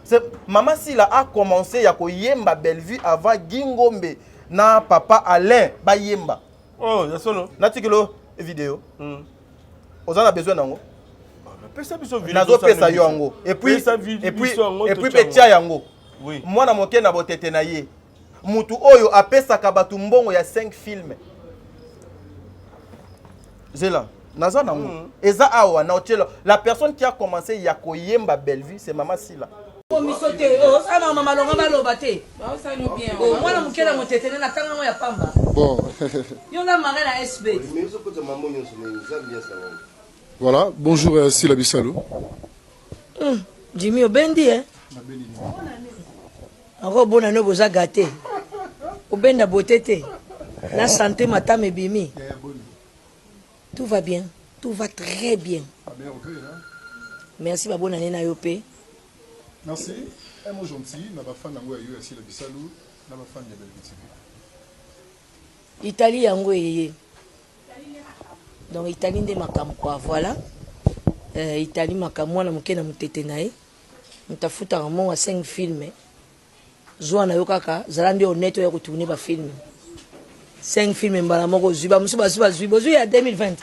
c'est Mama Sila a commencé ya ko yemba Bellevue avant Gingombe na papa Alain ba yemba. Oh ya solo na tikilo vidéo ozana besoin nango pesa biso vidéo nazo pesa yo yango et puis petia yango oui mwana moke na botete na ye mutu oyo apesa ka batu mbongo ya 5 films. Zela, naza nango. Eza awa na otelo. La personne qui a commencé ya koyemba Bellevue, c'est Mama Sila. Bon. Voilà, bonjour Sila Bissalo. Jimmy Obendi, hein? Encore bon année, vous avez gâté. Obenda botete. La santé, ma me bimi. Tout va bien, tout va très bien. Merci, ma bonne année, Nayope. Merci. Un mot gentil, na ba fan nango yo Sila Bissalo, na ba fan ya Bellevue TV. Italie yango yeye. Donc Italie nde makambo kwa voilà. Italie makambo na mukena mutete nae. Mutafuta ramo wa 5 films. Zwa na yo kaka, zalande honnête ya kotourner ba film. 5 films mbala moko zuba musuba zuba ya 2020.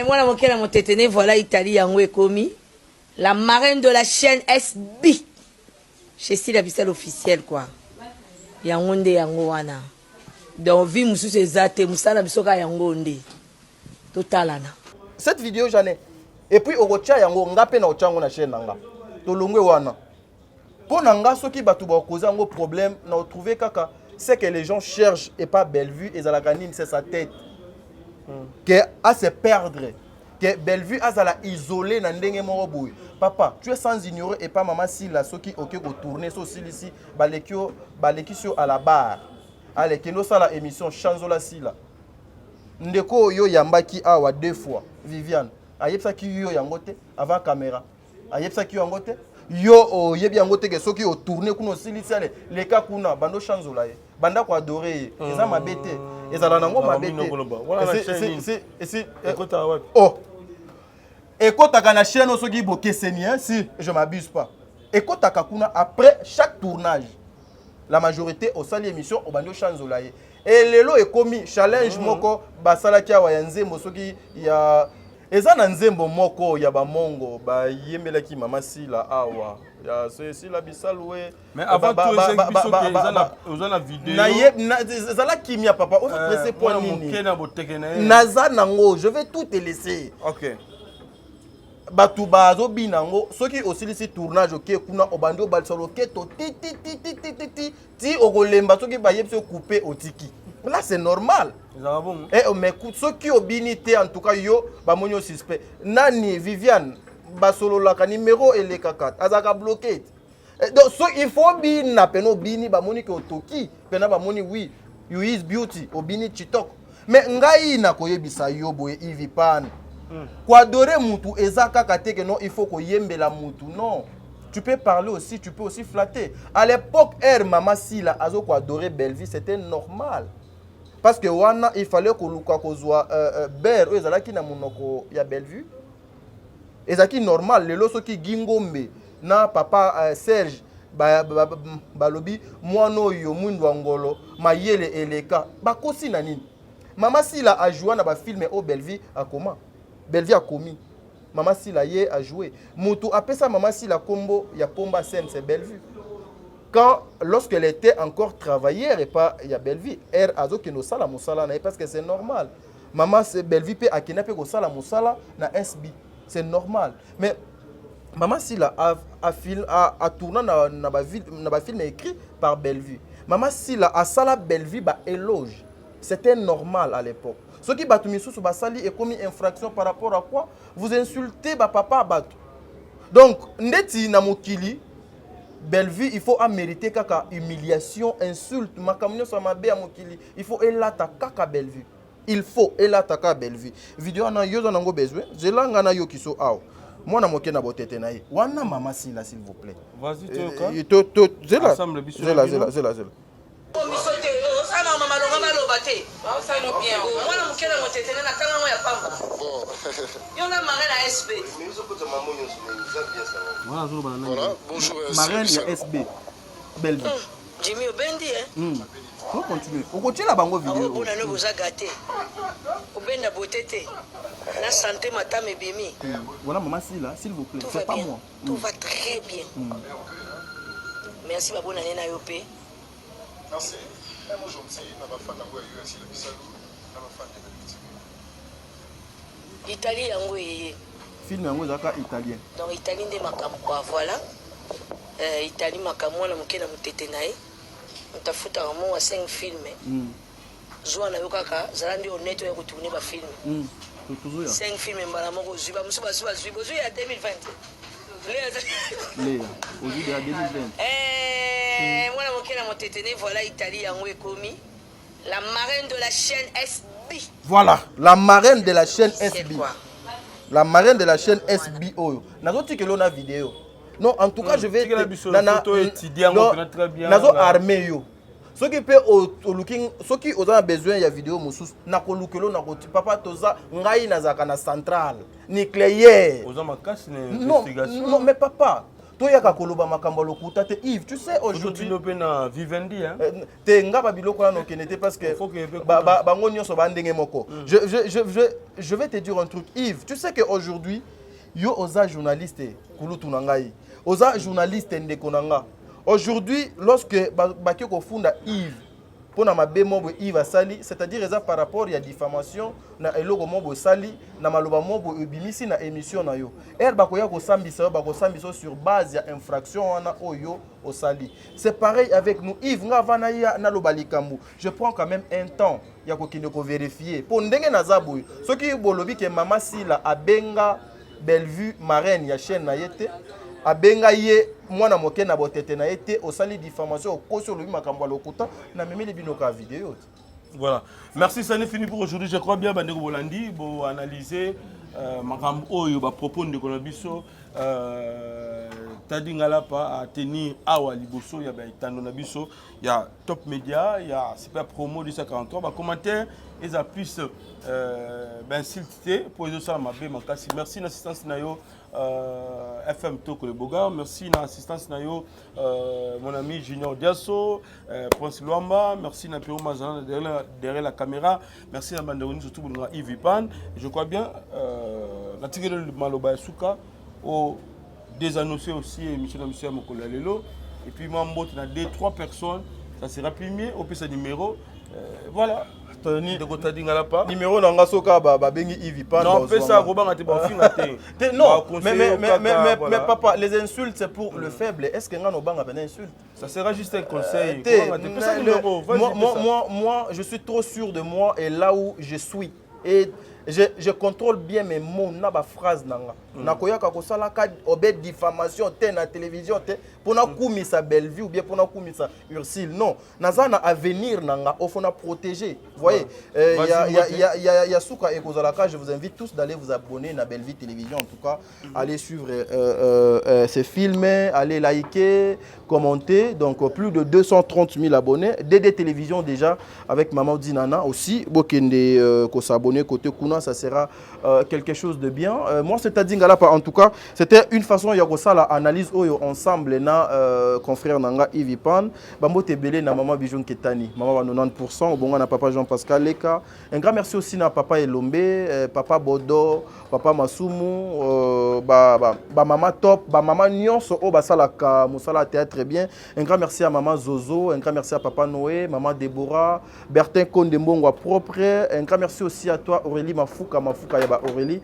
Moi mon kena motetene voilà Italie yango ekomi la marraine de la chaîne SB. Chez Sila Bissalo officiel quoi. Yango nde yango wana. Donc vie mususu ezate musala bisoka yango nde. Totalana. Cette vidéo j'en ai. Et puis okocha yango ngape na ochango na chaîne nanga. Tolongwe wana. Pour nanga soki batu ba causer un problème na trouver kaka c'est que les gens cherchent et pas Bellevue et la ganine c'est sa tête. Que à se perdre. Que Bellevue a la isolé na ndenge moko boy. Papa, tu es sans ignorer et pas Mama Sila soki OK ko tourner so ici baleki sur à la barre. Allez keno ça la émission Chanzola Sila. Ndeko yo yambaki awa 2 fois. Viviane ayebsa ki yo yangote avant caméra. Ayebsa ki yo yangote. Yo yebi yangote ke soki o tourner kuno silisi ale les cas kuna bando Chanzola ye. Banda ko adorer eza mabete. Ezala nango mabete. C'est ekota wapi? Oh. Ekota na chaîne soki boke senia si je m'abuse pas. Ekota kuna après chaque tournage. La majorité au sali émission au bando Chanzola ye. Et lelo ekomi challenge moko basala kia wa nzembo soki ya eza na nzembo moko ya ba mongo ba yemelaki Mama Sila awa ya Sila Bissalo we. Mais avant tout eza na vidéo na ye zala kimia papa on va presser point nini naza nango je vais tout te laisser. OK. Batu bazo binango soki osilisi tournage OK kuna obando balsalo keto ti okolemba soki ba yebse couper otiki Là, c'est normal. Eh, mais écoute, ceux qui ont binité, en tout cas, yo, bah, mon suspect. Nani, Viviane, Basolo, la numéro et les cacat. Azaka bloqué. Donc, il faut bin, na peno bini, bah, moni ko toki. Pena, bah, moni, oui, you is beauty, au bini chitok. Mais, ngai, na koye bisa yo, boye, ivi pan. Kwa dore mutu, ezaka kate que non, il faut ko yembe la mutu. Non. Tu peux parler aussi, tu peux aussi flatter. À l'époque, Maman Sila, azo ko adorer Bellevue, c'était normal. Parce que wana il fallait que luka kozwa ber ezalaki na monoko ya Bellevue. Ezaki normal lelo soki Gingombe na papa Serge balobi mwana yo mwindu ngolo mayele eleka bakosi na nini. Maman Sila a joué na ba film au Bellevue a comment? Bellevue a commis. Maman Sila ye a joué. Mutu apesa Maman Sila kombo ya pomba scène c'est Bellevue. Lorsqu'elle était encore travaillère et pas il y a Bellevue, elle a dit que nous sala musala parce que c'est normal. Maman c'est Bellevue pe akina pe ko sala musala na SB, c'est normal. Mais Maman Sila a tourné na ba film écrit par Bellevue. Maman Sila a sala Bellevue ba éloge. C'était normal à l'époque. Ce qui battu sous ba sali et commis infraction par rapport à quoi? Vous insultez ba papa batu. Donc ndeti na mokili Bellevue, il faut mériter kaka humiliation, insulte, makamyo sa mabe ya mokili. Il faut elata kaka Bellevue. Il faut elata kaka Bellevue. Vidéo na yo zanango besoin. Zelanga na yo kiso aw. Moi na moke na botete na ye. Wana Maman Sila s'il vous plaît. Vas-y toi. Zela. Zela. Voilà, bonjour. Marraine ya SB. Bellevue. Jimmy Obendi, hein? On continue. On continue la bango vidéo. On a vous a gâté. Obenda botete. La santé madame Ebimi. Voilà Maman Sila, s'il vous plaît. C'est pas moi. Tout va très bien. Merci babona nena yopé. Merci. Moi gentil, na ba fan nango ya USC le bisalu, na ba fan de Bellevue. Italie yango yeye. Film yango zaka italien. Donc Italie nde makambo kwa voilà. Italie makambo na mokena mutete nae. Mtafuta kama wa 5 films. Zwa na yokaka zalandi honnête ya kutourner ba film. Toujours 5 films mbala moko zuba musuba zuba ya 2020. Léa, au lieu de 2020. Moi, voilà Italie, la marraine de la chaîne SB. Voilà, la marraine de la chaîne SB. La marraine de la chaîne SB. Nazo que l'on a vidéo. Non, en tout cas, je vais. Nazo armé yo. Ce qui peut au looking, ce qui ont besoin de vidéo moussous, na ko lukelo na ko papa toza ngai nazaka na centrale nucléaire. Non, mais papa, toi yaka koloba makambo lokuta te Yves, tu sais aujourd'hui na Vivendi hein. Te ngaba biloko na kenete parce que bango nyonso ba ndenge moko. Je vais te dire un truc Yves, tu sais que aujourd'hui yo oza journaliste kulutu na ngai. Oza journaliste ndeko na nga. Aujourd'hui, lorsque Bakio funda Yves, pour na mabe mobo Yves asali, c'est-à-dire par rapport à diffamation na eloko mobo sali na maloba mobo ebimisi na émission na yo. Elle bakoya ko sambisa sur base ya infraction na oyo osali. C'est pareil avec nous Yves ngavana ya na lobalikambu. Je prends quand même un temps ya ko kine ko vérifier. Pour ndenge na zaboy, ce qui bolobi ke Maman Sila abenga Bellevue marraine ya chaîne na yete. Abenga ye mwana moke na botete na été au sali diffamation au sur le makambo lokuta na meme les binoka vidéo. Voilà. Merci, ça n'est fini pour aujourd'hui. Je crois bien Bandeko Bolandi bo analyser makambo oyo ba propos de Kolabiso tadingala pa à tenir awa liboso ya ba itando na biso ya Top Media ya super promo de 43 ba commentaire et ça puisse ben s'ilter pour les ça ma makasi. Merci l'assistance na yo FM Toko le Boga, merci l'assistance na yo mon ami Junior Diasso, Prince Luamba, merci na Péro Mazana derrière la caméra, merci na Banderoni surtout pour Yves Pan. Je crois bien la tigre de Maloba Souka au désannoncé aussi monsieur Mokola Lelo et puis moi on a 2-3 personnes ça sera premier, au plus ce numéro. Voilà. De côté d'Ingalapa. Numéro nanga soka bengi Yves Pan. Non, fais ça, Robin a été bon non, mais papa, les insultes c'est pour le faible. Est-ce que ngano banga ben insulte? Ça sera juste un conseil. Moi, je suis trop sûr de moi et là où je suis. Et je contrôle bien mes mots, na ba phrase nanga. Nakoyaka ko sala ka obé diffamation te na télévision te pour na kumisa Bellevue ou bien pour na kumisa Ursile. Non, nazana avenir nanga au fond na protéger. Vous voyez, il y a Souka et Kozalaka, je vous invite tous d'aller vous abonner à Bellevue Télévision en tout cas, allez suivre ces films, allez liker, commenter. Donc plus de 230 000 abonnés. DD Télévision déjà avec Maman Dinana aussi. Bokende ko s'abonner côté Kuna, ça sera quelque chose de bien. Moi c'est-à-dire en tout cas, c'était une façon de faire la analyse ensemble na confrère nanga Yves Pan, bambo tebele na maman Bijon Ketani, maman 90%, bonga na papa Jean-Pascal Leka. Un grand merci aussi na papa Elombe, papa Bodo, papa Masumu, maman Top, maman Nyonso o basalaka musala théâtre bien. Un grand merci à maman Zozo, un grand merci à papa Noé, maman Déborah, Bertin Kondembongwa propre, un grand merci aussi à toi Aurélie Mafuka yaba Aurélie,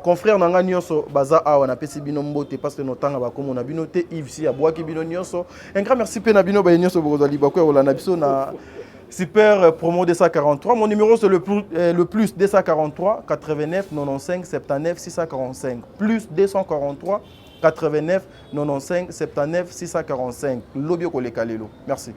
confrère nanga Nyonso baza awa na pesi bino mbote parce que notanga ba comme on a bino te Yves si abwaki bino nyonso. Un grand merci pe na bino ba nyonso bozali ba ko na biso na super promo 243. Mon numéro c'est le plus 243 89 95 79 645 plus 243 89 95 79 645. Lobio koleka lelo. Merci.